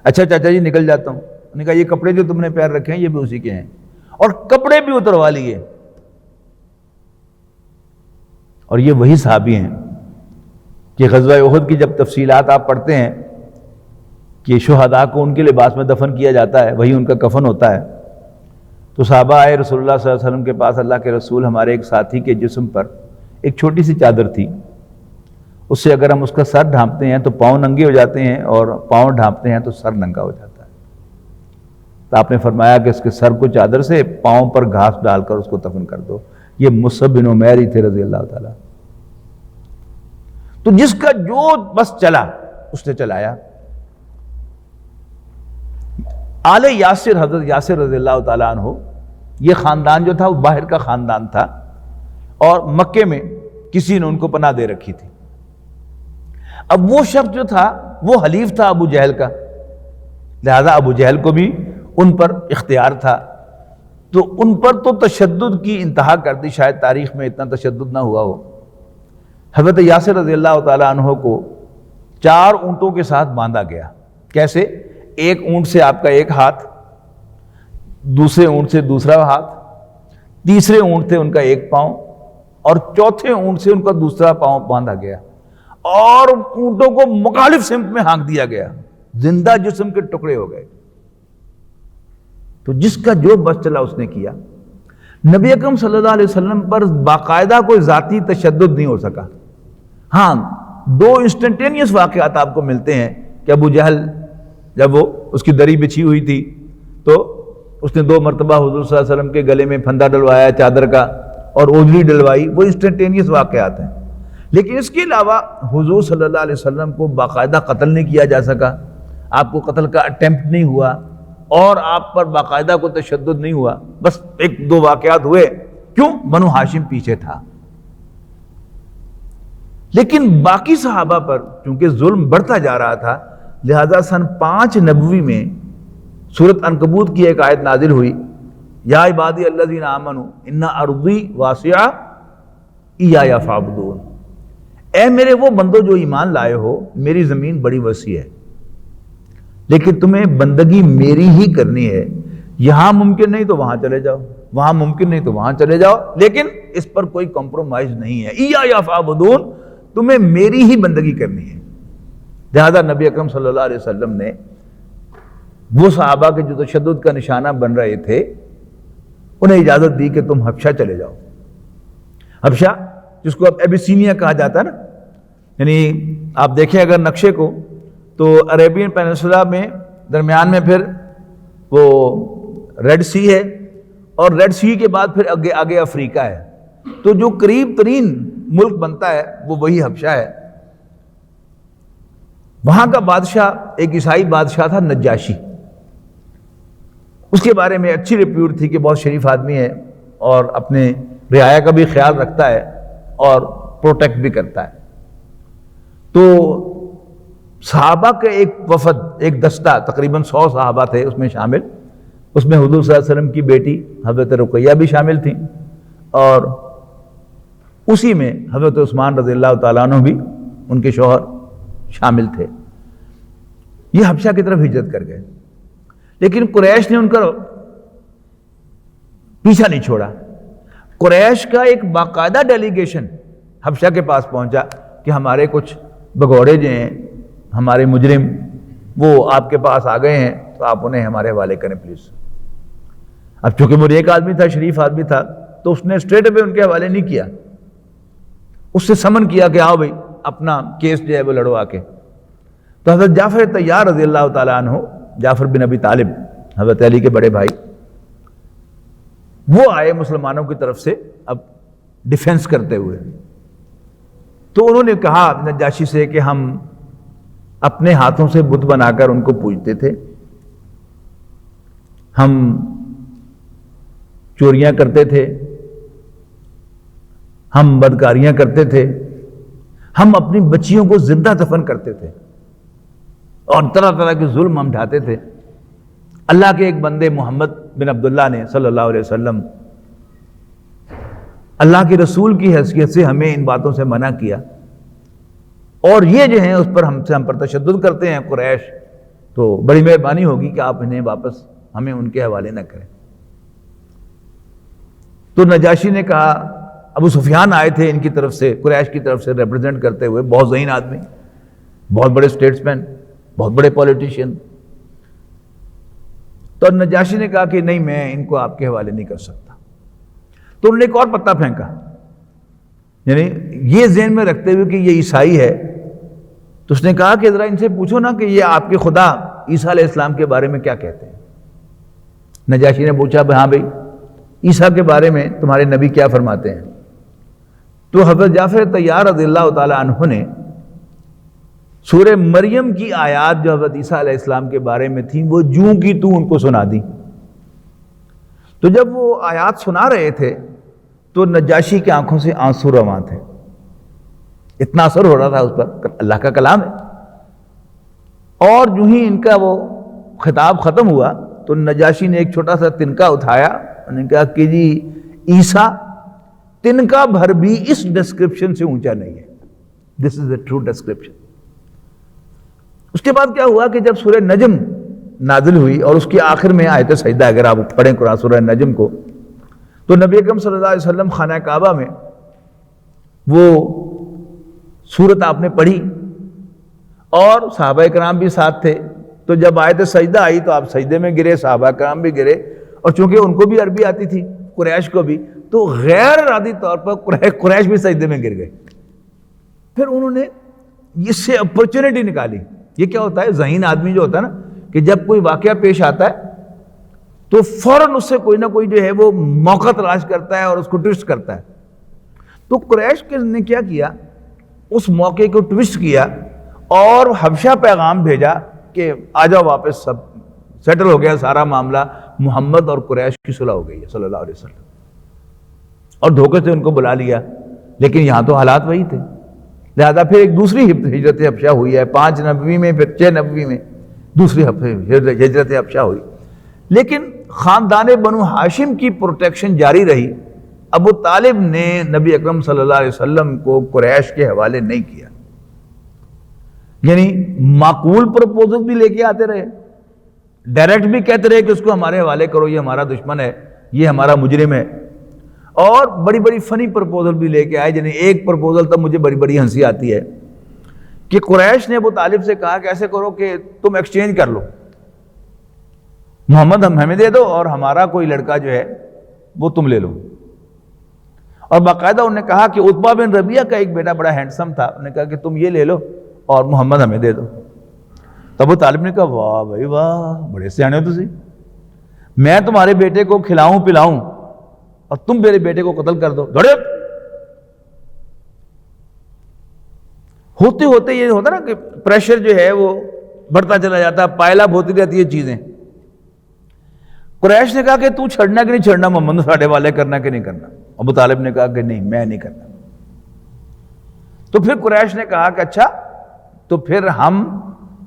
اچھا چچا جی نکل جاتا ہوں. انہوں نے کہا یہ کپڑے جو تم نے پیر رکھے ہیں یہ بھی اسی کے ہیں، اور کپڑے بھی اتروا لیے. اور یہ وہی صحابی ہیں کہ غزوہ احد کی جب تفصیلات آپ پڑھتے ہیں کہ شہداء کو ان کے لباس میں دفن کیا جاتا ہے، وہی ان کا کفن ہوتا ہے. تو صحابہ آئے رسول اللہ صلی اللہ علیہ وسلم کے پاس، اللہ کے رسول ہمارے ایک ساتھی کے جسم پر ایک چھوٹی سی چادر تھی، اس سے اگر ہم اس کا سر ڈھانپتے ہیں تو پاؤں ننگے ہو جاتے ہیں اور پاؤں ڈھانپتے ہیں تو سر ننگا ہو جاتا ہے. تو آپ نے فرمایا کہ اس کے سر کو چادر سے، پاؤں پر گھاس ڈال کر اس کو دفن کر دو. یہ مصعب بن عمیر ہی تھے رضی اللہ تعالیٰ. تو جس کا جو بس چلا اس نے چلایا. آل یاسر، حضرت یاسر رضی اللہ تعالیٰ عنہ، یہ خاندان جو تھا وہ باہر کا خاندان تھا اور مکے میں کسی نے ان کو پناہ دے رکھی تھی. اب وہ شخص جو تھا وہ حلیف تھا ابو جہل کا، لہذا ابو جہل کو بھی ان پر اختیار تھا. تو ان پر تو تشدد کی انتہا کر دی، شاید تاریخ میں اتنا تشدد نہ ہوا ہو. حضرت یاسر رضی اللہ تعالیٰ عنہ کو 4 اونٹوں کے ساتھ باندھا گیا. کیسے؟ ایک اونٹ سے آپ کا ایک ہاتھ، دوسرے اونٹ سے دوسرا ہاتھ، تیسرے اونٹ سے ان کا ایک پاؤں، اور چوتھے اونٹ سے ان کا دوسرا پاؤں باندھا گیا، اور اونٹوں کو مخالف سمت میں ہانک دیا گیا، زندہ جسم کے ٹکڑے ہو گئے. تو جس کا جو بس چلا اس نے کیا. نبی اکرم صلی اللہ علیہ وسلم پر باقاعدہ کوئی ذاتی تشدد نہیں ہو سکا. ہاں 2 انسٹنٹینیس واقعات آپ کو ملتے ہیں کہ ابو جہل جب وہ اس کی دری بچھی ہوئی تھی تو اس نے 2 مرتبہ حضور صلی اللہ علیہ وسلم کے گلے میں پھندا ڈلوایا چادر کا اور اوجری ڈلوائی، وہ انسٹنٹینیس واقعات ہیں. لیکن اس کے علاوہ حضور صلی اللہ علیہ وسلم کو باقاعدہ قتل نہیں کیا جا سکا، آپ کو قتل کا اٹیمپٹ نہیں ہوا اور آپ پر باقاعدہ کوئی تشدد نہیں ہوا. بس 1-2 واقعات ہوئے. کیوں؟ بنو ہاشم پیچھے تھا. لیکن باقی صحابہ پر چونکہ ظلم بڑھتا جا رہا تھا، لہذا سن 5 نبوی میں سورۃ عنکبوت کی ایک آیت نازل ہوئی، یا عبادی الذین آمنوا ان ارضی واسعہ ایایا فاعبدون. اے میرے وہ بندو جو ایمان لائے ہو، میری زمین بڑی وسیع ہے لیکن تمہیں بندگی میری ہی کرنی ہے. یہاں ممکن نہیں تو وہاں چلے جاؤ، وہاں ممکن نہیں تو وہاں چلے جاؤ، لیکن اس پر کوئی کمپرومائز نہیں ہے. ایایا فاعبدون، تمہیں میری ہی بندگی کرنی ہے. لہذا نبی اکرم صلی اللہ علیہ وسلم نے وہ صحابہ کے جو تشدد کا نشانہ بن رہے تھے انہیں اجازت دی کہ تم حبشہ چلے جاؤ. حبشہ جس کو اب ایبیسینیا کہا جاتا ہے نا، یعنی آپ دیکھیں اگر نقشے کو تو عربین پینسولا میں درمیان میں پھر وہ ریڈ سی ہے، اور ریڈ سی کے بعد پھر آگے افریقہ ہے. تو جو قریب ترین ملک بنتا ہے وہ وہی حبشہ ہے. وہاں کا بادشاہ ایک عیسائی بادشاہ تھا نجاشی. اس کے بارے میں اچھی رپیوٹ تھی کہ بہت شریف آدمی ہے اور اپنے رعایا کا بھی خیال رکھتا ہے اور پروٹیکٹ بھی کرتا ہے. تو صحابہ کے ایک وفد، ایک دستہ، تقریباً 100 صحابہ تھے اس میں شامل. اس میں حضور صلی اللہ علیہ وسلم کی بیٹی حضرت رقیہ بھی شامل تھیں، اور اسی میں حضرت عثمان رضی اللہ تعالیٰ عنہ بھی، ان کے شوہر، شامل تھے. یہ حبشہ کی طرف ہجرت کر گئے، لیکن قریش نے ان کا پیچھا نہیں چھوڑا. قریش کا ایک باقاعدہ ڈیلیگیشن حبشہ کے پاس پہنچا کہ ہمارے کچھ بگوڑے جو ہیں، ہمارے مجرم، وہ آپ کے پاس آ گئے ہیں، تو آپ انہیں ہمارے حوالے کریں پلیز. اب چونکہ وہ ایک آدمی تھا، شریف آدمی تھا، تو اس نے اسٹریٹ اوے ان کے حوالے نہیں کیا، اس سے سمن کیا کہ آؤ بھائی اپنا کیس جو ہے وہ لڑو آ کے. تو حضرت جعفر طیار رضی اللہ تعالیٰ عنہ، جعفر بن ابی طالب، حضرت علی کے بڑے بھائی، وہ آئے مسلمانوں کی طرف سے اب ڈیفنس کرتے ہوئے. تو انہوں نے کہا نجاشی سے کہ ہم اپنے ہاتھوں سے بت بنا کر ان کو پوجتے تھے، ہم چوریاں کرتے تھے، ہم بدکاریاں کرتے تھے، ہم اپنی بچیوں کو زندہ دفن کرتے تھے، اور طرح طرح کے ظلم ہم ڈھاتے تھے. اللہ کے ایک بندے محمد بن عبداللہ نے صلی اللہ علیہ وسلم اللہ کے رسول کی حیثیت سے ہمیں ان باتوں سے منع کیا، اور یہ جو ہیں اس پر ہم پر تشدد کرتے ہیں قریش، تو بڑی مہربانی ہوگی کہ آپ انہیں واپس ہمیں ان کے حوالے نہ کریں. تو نجاشی نے کہا، ابو سفیان آئے تھے ان کی طرف سے، قریش کی طرف سے ریپرزینٹ کرتے ہوئے، بہت ذہین آدمی، بہت بڑے اسٹیٹس مین، بہت بڑے پولیٹیشین. تو نجاشی نے کہا کہ نہیں، میں ان کو آپ کے حوالے نہیں کر سکتا. تو انہوں نے ایک اور پتہ پھینکا، یعنی یہ ذہن میں رکھتے ہوئے کہ یہ عیسائی ہے. تو اس نے کہا کہ ذرا ان سے پوچھو نا کہ یہ آپ کے خدا عیسیٰ علیہ السلام کے بارے میں کیا کہتے ہیں. نجاشی نے پوچھا ہاں بھائی عیسیٰ کے بارے میں تمہارے نبی کیا فرماتے ہیں. تو حضرت جعفر طیار رضی اللہ تعالیٰ عنہ نے سورہ مریم کی آیات جو حضرت عیسیٰ علیہ السلام کے بارے میں تھیں وہ جوں کی تو ان کو سنا دی. تو جب وہ آیات سنا رہے تھے تو نجاشی کی آنکھوں سے آنسو رواں تھے، اتنا اثر ہو رہا تھا اس پر، اللہ کا کلام ہے. اور جو ہی ان کا وہ خطاب ختم ہوا تو نجاشی نے ایک چھوٹا سا تنکا اٹھایا، انہوں نے کہا کہ جی عیسیٰ تنکا بھر بھی اس ڈسکرپشن سے اونچا نہیں ہے. دس از اے ٹرو ڈسکرپشن. اس کے بعد کیا ہوا کہ جب سورہ نجم نازل ہوئی اور اس کی آخر میں آیت سجدہ، اگر آپ پڑھیں قرآن سورہ نجم کو، تو نبی اکرم صلی اللہ علیہ وسلم خانہ کعبہ میں وہ سورت آپ نے پڑھی اور صحابہ کرام بھی ساتھ تھے. تو جب آیت سجدہ آئی تو آپ سجدے میں گرے، صحابہ کرام بھی گرے، اور چونکہ ان کو بھی عربی آتی تھی، قریش کو بھی، تو غیر ارادی طور پر قریش بھی سجدے میں گر گئے. پھر انہوں نے اس سے اپرچونٹی نکالی. یہ کیا ہوتا ہے، ذہین آدمی جو ہوتا ہے نا، کہ جب کوئی واقعہ پیش آتا ہے تو فوراً اس سے کوئی نہ کوئی جو ہے وہ موقع تلاش کرتا ہے اور اس کو ٹوسٹ کرتا ہے. تو قریش نے کیا کیا، اس موقع کو ٹوسٹ کیا اور حبشہ پیغام بھیجا کہ آ جاؤ واپس، سب سیٹل ہو گیا سارا معاملہ، محمد اور قریش کی صلح ہو گئی ہے صلی اللہ علیہ وسلم. اور دھوکے سے ان کو بلا لیا، لیکن یہاں تو حالات وہی تھے. لہذا پھر ایک دوسری ہجرت حبشہ ہوئی ہے، 5 نبوی میں، پھر 6 نبوی میں دوسری ہجرت حبشہ ہوئی. لیکن خاندان بنو ہاشم کی پروٹیکشن جاری رہی. ابو طالب نے نبی اکرم صلی اللہ علیہ وسلم کو قریش کے حوالے نہیں کیا، یعنی معقول پروپوزل بھی لے کے آتے رہے، ڈائریکٹ بھی کہتے رہے کہ اس کو ہمارے حوالے کرو، یہ ہمارا دشمن ہے، یہ ہمارا مجرم ہے، اور بڑی بڑی فنی پروپوزل بھی لے کے آئے. یعنی ایک پروپوزل تب مجھے بڑی بڑی ہنسی آتی ہے کہ قریش نے ابو طالب سے کہا کہ ایسے کرو کہ تم ایکسچینج کر لو، محمد ہمیں دے دو اور ہمارا کوئی لڑکا جو ہے وہ تم لے لو. اور باقاعدہ انہوں نے کہا کہ عتبہ بن ربیعہ کا ایک بیٹا بڑا ہینڈسم تھا، انہوں نے کہا کہ تم یہ لے لو اور محمد ہمیں دے دو. تو ابو طالب نے کہا واہ بھائی واہ، بڑے سیانے ہو تسی، میں تمہارے بیٹے کو کھلاؤں پلاؤں اور تم میرے بیٹے کو قتل کر دو، دوڑے۔ ہوتے ہوتے یہ ہوتا نا کہ پریشر جو ہے وہ بڑھتا چلا جاتا ہے، پائل اپ ہوتی رہتی ہے چیزیں۔ قریش نے کہا کہ تو چھڑنا کہ نہیں چھڑنا، محمد ساڈے والے کرنا کہ نہیں کرنا؟ ابو طالب نے کہا کہ نہیں، میں نہیں کرنا۔ تو پھر قریش نے کہا کہ اچھا تو پھر ہم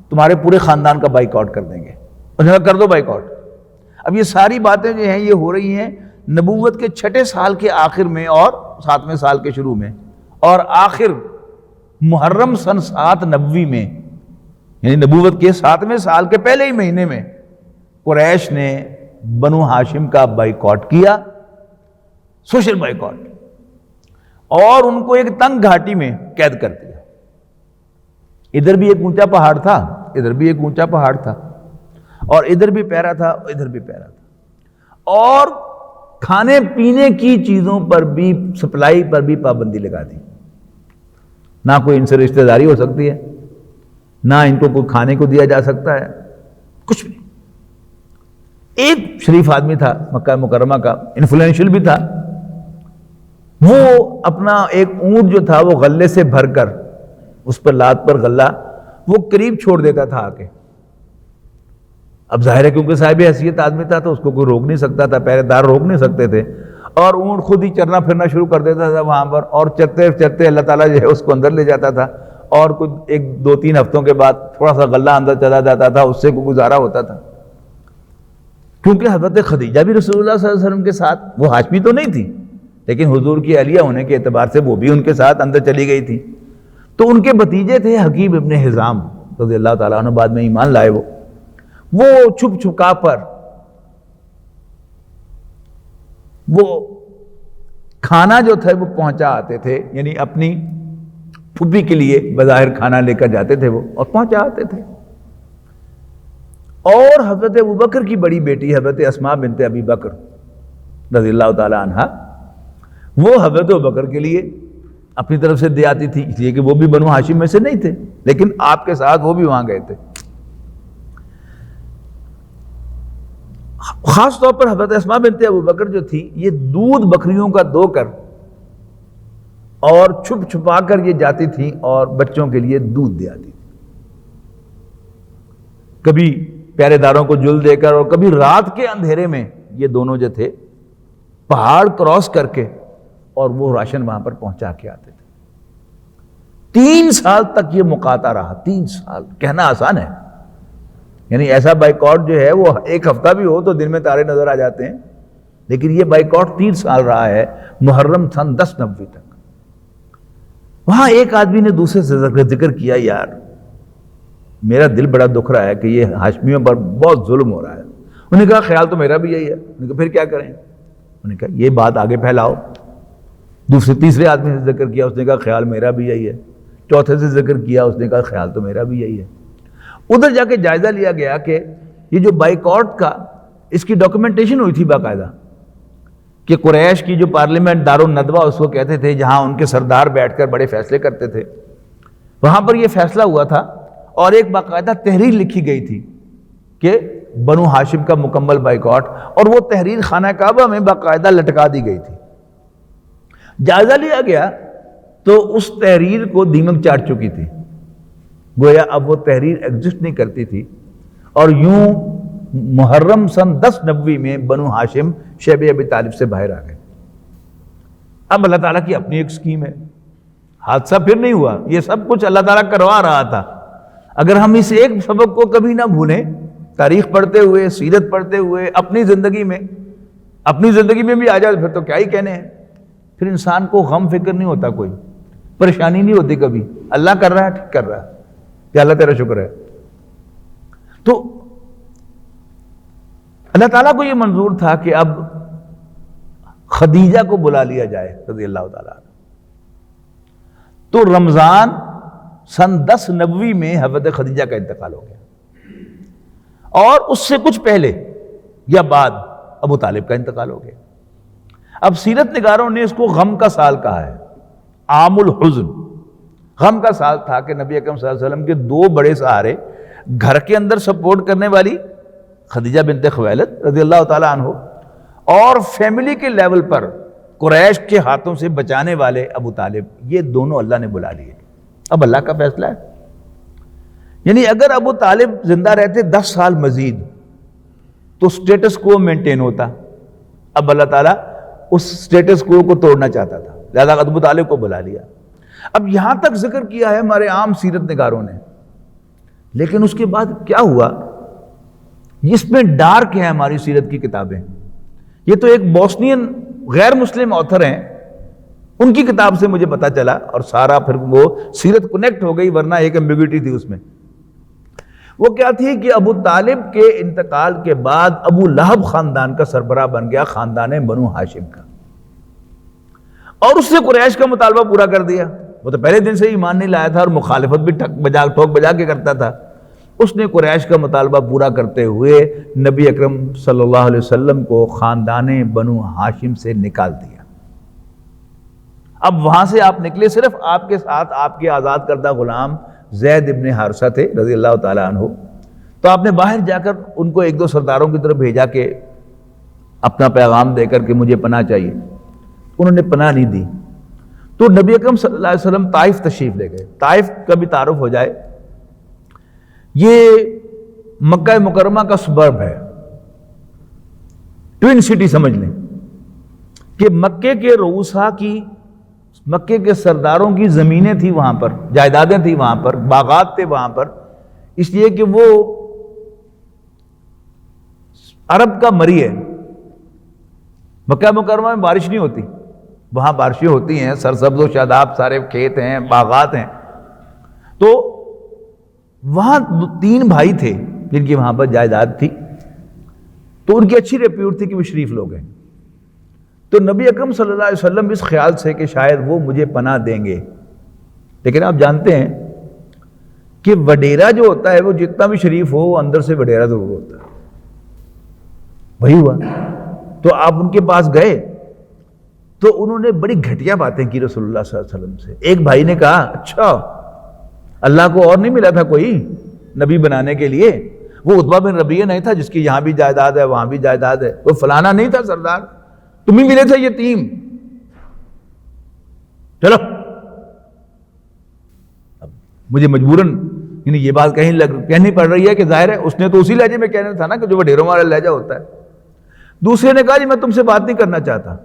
تمہارے پورے خاندان کا بائیک آؤٹ کر دیں گے۔ انہوں نے کہا کر دو بائیک آؤٹ۔ اب یہ ساری باتیں جو ہیں یہ ہو رہی ہیں نبوت کے 6 سال کے آخر میں اور 7ویں سال کے شروع میں، اور آخر محرم سن 7 نبوی میں، یعنی نبوت کے 7ویں سال کے پہلے ہی مہینے میں قریش نے بنو ہاشم کا بائیکاٹ کیا، سوشل بائیکاٹ، اور ان کو ایک تنگ گھاٹی میں قید کر دیا۔ ادھر بھی ایک اونچا پہاڑ تھا، ادھر بھی ایک اونچا پہاڑ تھا، اور ادھر بھی پیرا تھا، ادھر بھی پیرا تھا، اور کھانے پینے کی چیزوں پر بھی، سپلائی پر بھی پابندی لگا دی۔ نہ کوئی ان سے رشتہ داری ہو سکتی ہے، نہ ان کو کوئی کھانے کو دیا جا سکتا ہے، کچھ بھی۔ ایک شریف آدمی تھا مکہ مکرمہ کا، انفلوئنشل بھی تھا، وہ اپنا ایک اونٹ جو تھا وہ غلے سے بھر کر، اس پر لاد پر غلہ، وہ قریب چھوڑ دیتا تھا آ کے۔ اب ظاہر ہے کیونکہ صاحب حیثیت آدمی تھا تو اس کو کوئی روک نہیں سکتا تھا، پہرے دار روک نہیں سکتے تھے، اور اونٹ خود ہی چرنا پھرنا شروع کر دیتا تھا وہاں پر، اور چرتے چرتے اللہ تعالیٰ جو ہے اس کو اندر لے جاتا تھا، اور کچھ 1-2-3 ہفتوں کے بعد تھوڑا سا غلہ اندر چلا جاتا تھا، اس سے کوئی گزارا ہوتا تھا۔ کیونکہ حضرت خدیجہ بھی رسول اللہ صلی اللہ علیہ وسلم کے ساتھ، وہ ہاشمی تو نہیں تھی لیکن حضور کی اہلیہ ہونے کے اعتبار سے وہ بھی ان کے ساتھ اندر چلی گئی تھی۔ تو ان کے بھتیجے تھے حکیم ابن حزام رضی اللہ تعالیٰ عنہ، بعد میں ایمان لائے، وہ چھپ چھپا پر وہ کھانا جو تھا وہ پہنچا آتے تھے، یعنی اپنی پھوپھی کے لیے بظاہر کھانا لے کر جاتے تھے وہ، اور پہنچا آتے تھے۔ اور حضرت ابوبکر کی بڑی بیٹی حضرت اسماء بنت ابی بکر رضی اللہ تعالی عنہا، وہ حضرت ابوبکر کے لیے اپنی طرف سے دے آتی تھی، اس لیے کہ وہ بھی بنو ہاشم میں سے نہیں تھے، لیکن آپ کے ساتھ وہ بھی وہاں گئے تھے۔ خاص طور پر حضرت اسماء بنت ابوبکر جو تھی، یہ دودھ بکریوں کا دو کر اور چھپ چھپا کر یہ جاتی تھی اور بچوں کے لیے دودھ دے آتی تھی، کبھی پیارے داروں کو جل دے کر، اور کبھی رات کے اندھیرے میں یہ دونوں جو تھے پہاڑ کراس کر کے اور وہ راشن وہاں پر پہنچا کے آتے تھے۔ 3 سال تک یہ مقاطع رہا، 3 سال، کہنا آسان ہے، یعنی ایسا بائیکاٹ جو ہے وہ 1 ہفتہ بھی ہو تو دن میں تارے نظر آ جاتے ہیں، لیکن یہ بائیکاٹ 3 سال رہا ہے، محرم سن 10 نبوی تک۔ وہاں ایک آدمی نے دوسرے سے ذکر کیا، یار میرا دل بڑا دکھ رہا ہے کہ یہ ہاشمیوں پر بہت ظلم ہو رہا ہے۔ انہوں نے کہا خیال تو میرا بھی یہی ہے۔ انہوں نے کہا پھر کیا کریں؟ انہوں نے کہا یہ بات آگے پھیلاؤ۔ تیسرے آدمی سے ذکر کیا، اس نے کہا خیال میرا بھی یہی ہے۔ چوتھے سے ذکر کیا، اس نے کہا خیال تو میرا بھی یہی ہے۔ ادھر جا کے جائزہ لیا گیا کہ یہ جو بائیکاٹ کا، اس کی ڈاکومنٹیشن ہوئی تھی باقاعدہ، کہ قریش کی جو پارلیمنٹ دار الندوہ اس کو کہتے تھے، جہاں ان کے سردار بیٹھ کر بڑے فیصلے کرتے تھے، وہاں پر یہ فیصلہ ہوا تھا، اور ایک باقاعدہ تحریر لکھی گئی تھی کہ بنو ہاشم کا مکمل بائیکاٹ، اور وہ تحریر خانہ کعبہ میں باقاعدہ لٹکا دی گئی تھی۔ جائزہ لیا گیا تو اس تحریر کو دیمک چاٹ چکی تھی، گویا اب وہ تحریر ایگزسٹ نہیں کرتی تھی، اور یوں محرم سن 10 نبوی میں بنو ہاشم شیب ابی طالب سے باہر آ گئے۔ اب اللہ تعالیٰ کی اپنی ایک سکیم ہے، حادثہ پھر نہیں ہوا، یہ سب کچھ اللہ تعالیٰ کروا رہا تھا۔ اگر ہم اس ایک سبق کو کبھی نہ بھولیں، تاریخ پڑھتے ہوئے، سیرت پڑھتے ہوئے، اپنی زندگی میں بھی آ جائے پھر تو کیا ہی کہنے ہیں، پھر انسان کو غم فکر نہیں ہوتا، کوئی پریشانی نہیں ہوتی کبھی، اللہ کر رہا ہے، ٹھیک کر رہا ہے، کہ اللہ تیرا شکر ہے۔ تو اللہ تعالیٰ کو یہ منظور تھا کہ اب خدیجہ کو بلا لیا جائے رضی اللہ تعالیٰ عنہ۔ تو رمضان سن 10 نبوی میں حضرت خدیجہ کا انتقال ہو گیا، اور اس سے کچھ پہلے یا بعد ابو طالب کا انتقال ہو گیا۔ اب سیرت نگاروں نے اس کو غم کا سال کہا ہے، عام الحزن، غم کا سال تھا کہ نبی اکرم صلی اللہ علیہ وسلم کے 2 بڑے سہارے گھر کے اندر سپورٹ کرنے والی خدیجہ بنت خویلد رضی اللہ تعالیٰ عنہ، اور فیملی کے لیول پر قریش کے ہاتھوں سے بچانے والے ابو طالب، یہ دونوں اللہ نے بلا لیے۔ اب اللہ کا فیصلہ ہے، یعنی اگر ابو طالب زندہ رہتے 10 سال مزید تو سٹیٹس کو مینٹین ہوتا، اب اللہ تعالیٰ اس سٹیٹس کو توڑنا چاہتا تھا، لہذا ابو طالب کو بلا لیا۔ اب یہاں تک ذکر کیا ہے ہمارے عام سیرت نگاروں نے، لیکن اس کے بعد کیا ہوا، اس میں ڈارک ہے ہماری سیرت کی کتابیں۔ یہ تو ایک بوسنین غیر مسلم آتھر ہیں، ان کی کتاب سے مجھے پتا چلا، اور سارا پھر وہ سیرت کنیکٹ ہو گئی، ورنہ ایک ایمبیگوٹی تھی اس میں۔ وہ کیا تھی کہ ابو طالب کے انتقال کے بعد ابو لہب خاندان کا سربراہ بن گیا، خاندان بنو ہاشم کا، اور اس سے قریش کا مطالبہ پورا کر دیا۔ وہ تو پہلے دن سے ایمان نہیں لایا تھا اور مخالفت بھی ٹھوک بجا کے کرتا تھا۔ اس نے قریش کا مطالبہ پورا کرتے ہوئے نبی اکرم صلی اللہ علیہ وسلم کو خاندان بنو ہاشم سے نکال دیا۔ اب وہاں سے آپ نکلے، صرف آپ کے ساتھ آپ کے آزاد کردہ غلام زید ابن حارثہ تھے رضی اللہ تعالیٰ عنہ، تو آپ نے باہر جا کر ان کو 1-2 سرداروں کی طرف بھیجا کہ اپنا پیغام دے کر کہ مجھے پناہ چاہیے۔ انہوں نے پناہ نہیں دی، تو نبی اکرم صلی اللہ علیہ وسلم طائف تشریف لے گئے۔ طائف کا بھی تعارف ہو جائے، یہ مکہ مکرمہ کا سبرب ہے، ٹوین سٹی سمجھ لیں کہ مکے کے رؤسا کی، مکے کے سرداروں کی زمینیں تھیں وہاں پر، جائیدادیں تھیں وہاں پر، باغات تھے وہاں پر، اس لیے کہ وہ عرب کا مری ہے۔ مکہ مکرمہ میں بارش نہیں ہوتی، وہاں بارشیں ہوتی ہیں، سرسبز و شاداب سارے کھیت ہیں، باغات ہیں۔ تو وہاں 3 بھائی تھے جن کی وہاں پر جائیداد تھی، تو ان کی اچھی ریپیوٹ تھی کہ وہ شریف لوگ ہیں۔ تو نبی اکرم صلی اللہ علیہ وسلم اس خیال سے کہ شاید وہ مجھے پناہ دیں گے، لیکن آپ جانتے ہیں کہ وڈیرا جو ہوتا ہے وہ جتنا بھی شریف ہو وہ اندر سے وڈیرا ضرور ہوتا ہے، وہی ہوا۔ تو آپ ان کے پاس گئے تو انہوں نے بڑی گھٹیا باتیں کی رسول اللہ صلی اللہ علیہ وسلم سے۔ ایک بھائی نے کہا، اچھا اللہ کو اور نہیں ملا تھا کوئی نبی بنانے کے لیے؟ وہ عتبہ بن ربیعہ نہیں تھا جس کی یہاں بھی جائیداد ہے وہاں بھی جائیداد ہے؟ وہ فلانا نہیں تھا سردار؟ تم ہی ملے تھے یہ 3؟ چلو اب مجھے مجبوراً یعنی یہ بات کہنی پڑ رہی ہے کہ ظاہر ہے اس نے تو اسی لہجے میں کہنا تھا نا کہ جو وڈیروں والا لہجہ ہوتا ہے۔ دوسرے نے کہا جی میں تم سے بات نہیں کرنا چاہتا،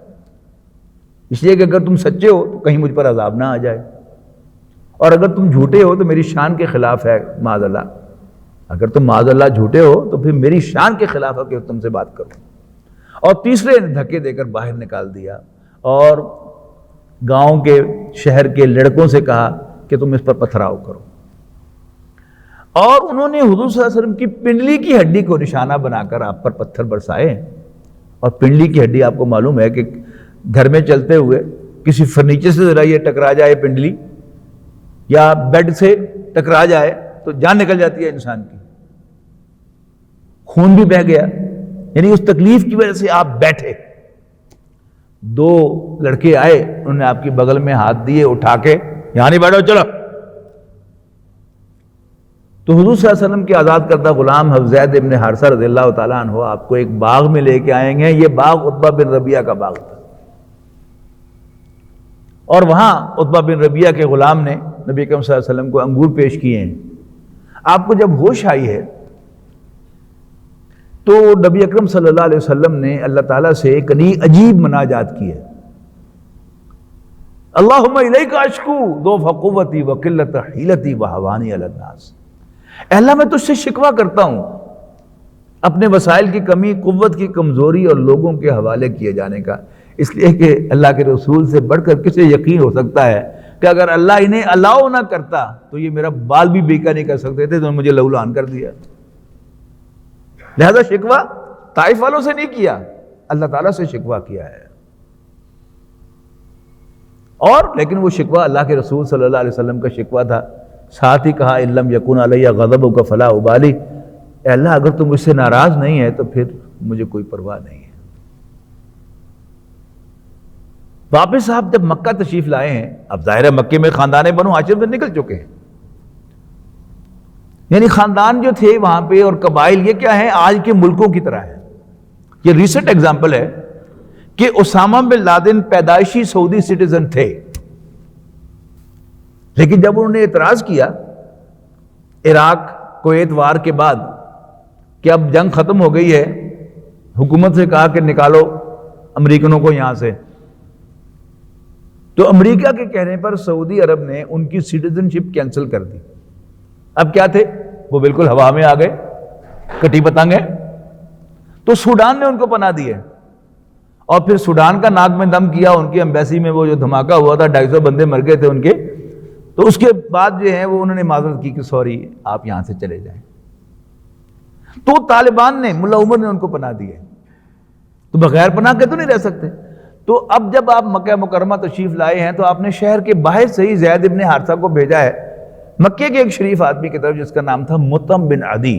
اس لیے کہ اگر تم سچے ہو تو کہیں مجھ پر عذاب نہ آ جائے، اور اگر تم جھوٹے ہو تو میری شان کے خلاف ہے، معاذ اللہ، اگر تم معاذ اللہ جھوٹے ہو تو پھر میری شان کے خلاف ہے کہ تم سے بات کروں۔ اور تیسرے نے دھکے دے کر باہر نکال دیا اور گاؤں کے شہر کے لڑکوں سے کہا کہ تم اس پر پتھراؤ کرو، اور انہوں نے حضور صلی اللہ علیہ وسلم کی پنڈلی کی ہڈی کو نشانہ بنا کر آپ پر پتھر برسائے۔ اور پنڈلی کی ہڈی آپ کو معلوم ہے کہ گھر میں چلتے ہوئے کسی فرنیچر سے ذرا یہ ٹکرا جائے پنڈلی، یا بیڈ سے ٹکرا جائے تو جان نکل جاتی ہے انسان کی، خون بھی بہہ گیا، یعنی اس تکلیف کی وجہ سے آپ بیٹھے۔ 2 لڑکے آئے، انہوں نے آپ کی بغل میں ہاتھ دیے، اٹھا کے یہاں نہیں بیٹھو چلو۔ تو حضور صلی اللہ علیہ وسلم کے آزاد کردہ غلام زید ابن حارثہ رضی اللہ تعالیٰ عنہ آپ کو ایک باغ میں لے کے آئیں گے۔ یہ باغ عتبہ بن ربیعہ کا باغ تھا، اور وہاں عتبہ بن ربیعہ کے غلام نے نبی اکرم صلی اللہ علیہ وسلم کو انگور پیش کیے ہیں۔ آپ کو جب ہوش آئی ہے تو نبی اکرم صلی اللہ علیہ وسلم نے اللہ تعالیٰ سے ایک عجیب مناجات کی ہے، اللہم الیک اشکو ضعف قوتی وقلت حیلتی وہوانی علی الناس۔ اے اللہ میں تجھ سے شکوہ کرتا ہوں اپنے وسائل کی کمی، قوت کی کمزوری اور لوگوں کے حوالے کیے جانے کا، اس لیے کہ اللہ کے رسول سے بڑھ کر کسے یقین ہو سکتا ہے کہ اگر اللہ انہیں الاؤ نہ کرتا تو یہ میرا بال بھی بیکا نہیں کر سکتے تھے، تو مجھے لہولان کر دیا۔ لہذا شکوہ طائف والوں سے نہیں کیا، اللہ تعالیٰ سے شکوہ کیا ہے۔ اور لیکن وہ شکوہ اللہ کے رسول صلی اللہ علیہ وسلم کا شکوہ تھا، ساتھ ہی کہا ان لم یکن علیہ غضبک فلا ابالی، اے اللہ اگر تم مجھ سے ناراض نہیں ہے تو پھر مجھے کوئی پرواہ نہیں ہے۔ واپس آپ جب مکہ تشریف لائے ہیں، اب ظاہر ہے مکے میں خاندان بنو ہاشم سے نکل چکے ہیں، یعنی خاندان جو تھے وہاں پہ اور قبائل، یہ کیا ہے، آج کے ملکوں کی طرح ہے. یہ ریسنٹ ایگزامپل ہے کہ اسامہ بن لادن پیدائشی سعودی سٹیزن تھے، لیکن جب انہوں نے اعتراض کیا عراق کویت وار کے بعد کہ اب جنگ ختم ہو گئی ہے، حکومت سے کہا کہ نکالو امریکنوں کو یہاں سے، تو امریکہ کے کہنے پر سعودی عرب نے ان کی سٹیزن شپ کینسل کر دی. اب کیا تھے وہ، بالکل ہوا میں آ گئے، کٹی پتنگ ہے. تو سوڈان نے ان کو پناہ دی ہے، اور پھر سوڈان کا ناک میں دم کیا. ان کی ایمبیسی میں وہ جو دھماکہ ہوا تھا 250 بندے مر گئے تھے ان کے، تو اس کے بعد جو ہے وہ انہوں نے معذرت کی کہ سوری آپ یہاں سے چلے جائیں. تو طالبان نے، ملا عمر نے ان کو پناہ دی ہے، تو بغیر پناہ کے تو نہیں رہ سکتے. تو اب جب آپ مکہ مکرمہ تشریف لائے ہیں تو آپ نے شہر کے باہر سے ہی زید ابن حارثہ کو بھیجا ہے مکے کے ایک شریف آدمی کی طرف جس کا نام تھا مطعم بن عدی،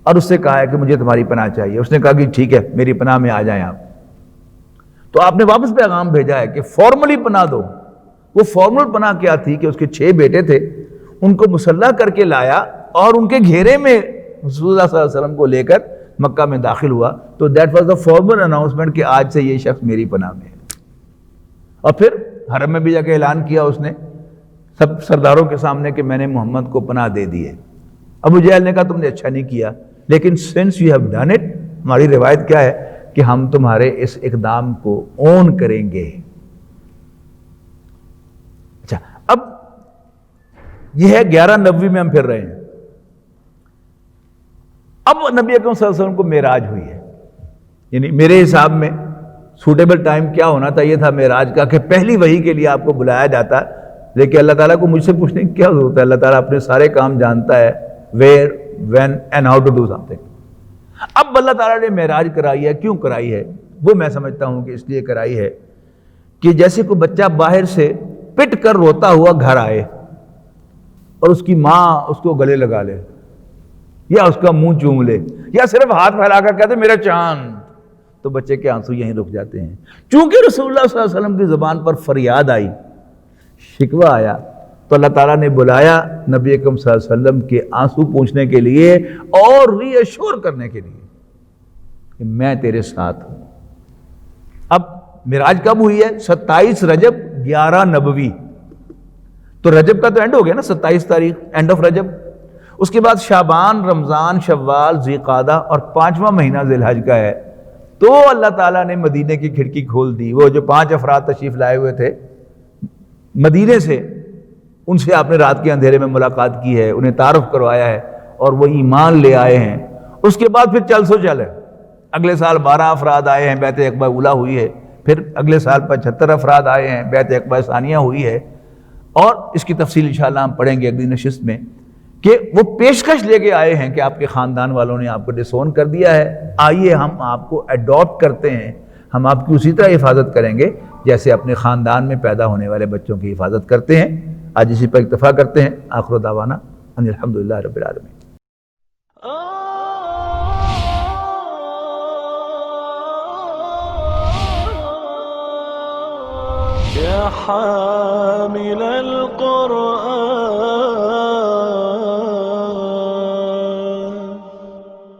اور اس سے کہا ہے کہ مجھے تمہاری پناہ چاہیے. اس نے کہا کہ ٹھیک ہے میری پناہ میں آ جائیں آپ. تو آپ نے واپس پیغام بھیجا ہے کہ فارملی پناہ دو. وہ فارمل پناہ کیا تھی کہ اس کے 6 بیٹے تھے، ان کو مسلح کر کے لایا اور ان کے گھیرے میں رسول اللہ صلی اللہ علیہ وسلم کو لے کر مکہ میں داخل ہوا. تو that was the formal announcement کہ آج سے یہ شخص میری پناہ میں ہے. اور پھر حرم میں بھی جا کے اعلان کیا اس نے سب سرداروں کے سامنے کہ میں نے محمد کو پناہ دے دی ہے. ابو جہل نے کہا تم نے اچھا نہیں کیا، لیکن since you have done it, ہماری روایت کیا ہے کہ ہم تمہارے اس اقدام کو اون کریں گے. اچھا، اب یہ ہے 1190 میں ہم پھر رہے ہیں. اب نبی اکرم صلی اللہ علیہ وسلم کو معراج ہوئی ہے. یعنی میرے حساب میں سوٹیبل ٹائم کیا ہونا چاہیے تھا معراج کا کہ پہلی وحی کے لیے آپ کو بلایا جاتا، لیکن اللہ تعالیٰ کو مجھ سے پوچھنے کی کیا ضرورت ہے؟ اللہ تعالیٰ اپنے سارے کام جانتا ہے، where, when and how to do something. اب اللہ تعالیٰ نے معراج کرائی ہے، کیوں کرائی ہے؟ وہ میں سمجھتا ہوں کہ اس لیے کرائی ہے کہ جیسے کوئی بچہ باہر سے پٹ کر روتا ہوا گھر آئے اور اس کی ماں اس کو گلے لگا لے یا اس کا منہ چوم لے یا صرف ہاتھ پھیلا کر کہتے میرا چاند، تو بچے کے آنسو یہیں رک جاتے ہیں. چونکہ رسول اللہ صلی اللہ علیہ وسلم کی زبان پر فریاد آئی، شکوہ آیا، تو اللہ تعالیٰ نے بلایا نبی اکرم صلی اللہ علیہ وسلم کے آنسو پوچھنے کے لیے اور ری ایشور کرنے کے لیے کہ میں تیرے ساتھ ہوں. اب معراج کب ہوئی ہے؟ 27 رجب 11 نبوی. تو رجب کا تو اینڈ ہو گیا نا، 27 تاریخ اینڈ آف رجب. اس کے بعد شعبان، رمضان، شوال، ذی قعدہ اور 5واں مہینہ ذی الحج کا ہے. تو اللہ تعالیٰ نے مدینے کی کھڑکی کھول دی. وہ جو 5 افراد تشریف لائے ہوئے تھے مدینے سے، ان سے آپ نے رات کے اندھیرے میں ملاقات کی ہے، انہیں تعارف کروایا ہے اور وہ ایمان لے آئے ہیں. اس کے بعد پھر چل سو چل ہے. اگلے سال 12 افراد آئے ہیں، بیعت عقبہ اولیٰ ہوئی ہے. پھر اگلے سال 75 افراد آئے ہیں، بیعت عقبہ ثانیہ ہوئی ہے. اور اس کی تفصیل انشاءاللہ ہم پڑھیں گے اگلی نشست میں کہ وہ پیشکش لے کے آئے ہیں کہ آپ کے خاندان والوں نے آپ کو ڈسون کر دیا ہے، آئیے ہم آپ کو اڈاپٹ کرتے ہیں، ہم آپ کی اسی طرح حفاظت کریں گے جیسے اپنے خاندان میں پیدا ہونے والے بچوں کی حفاظت کرتے ہیں. آج اسی پر اکتفا کرتے ہیں. آخر دعوانا ان الحمدللہ رب العالمین. يا حامل القرآن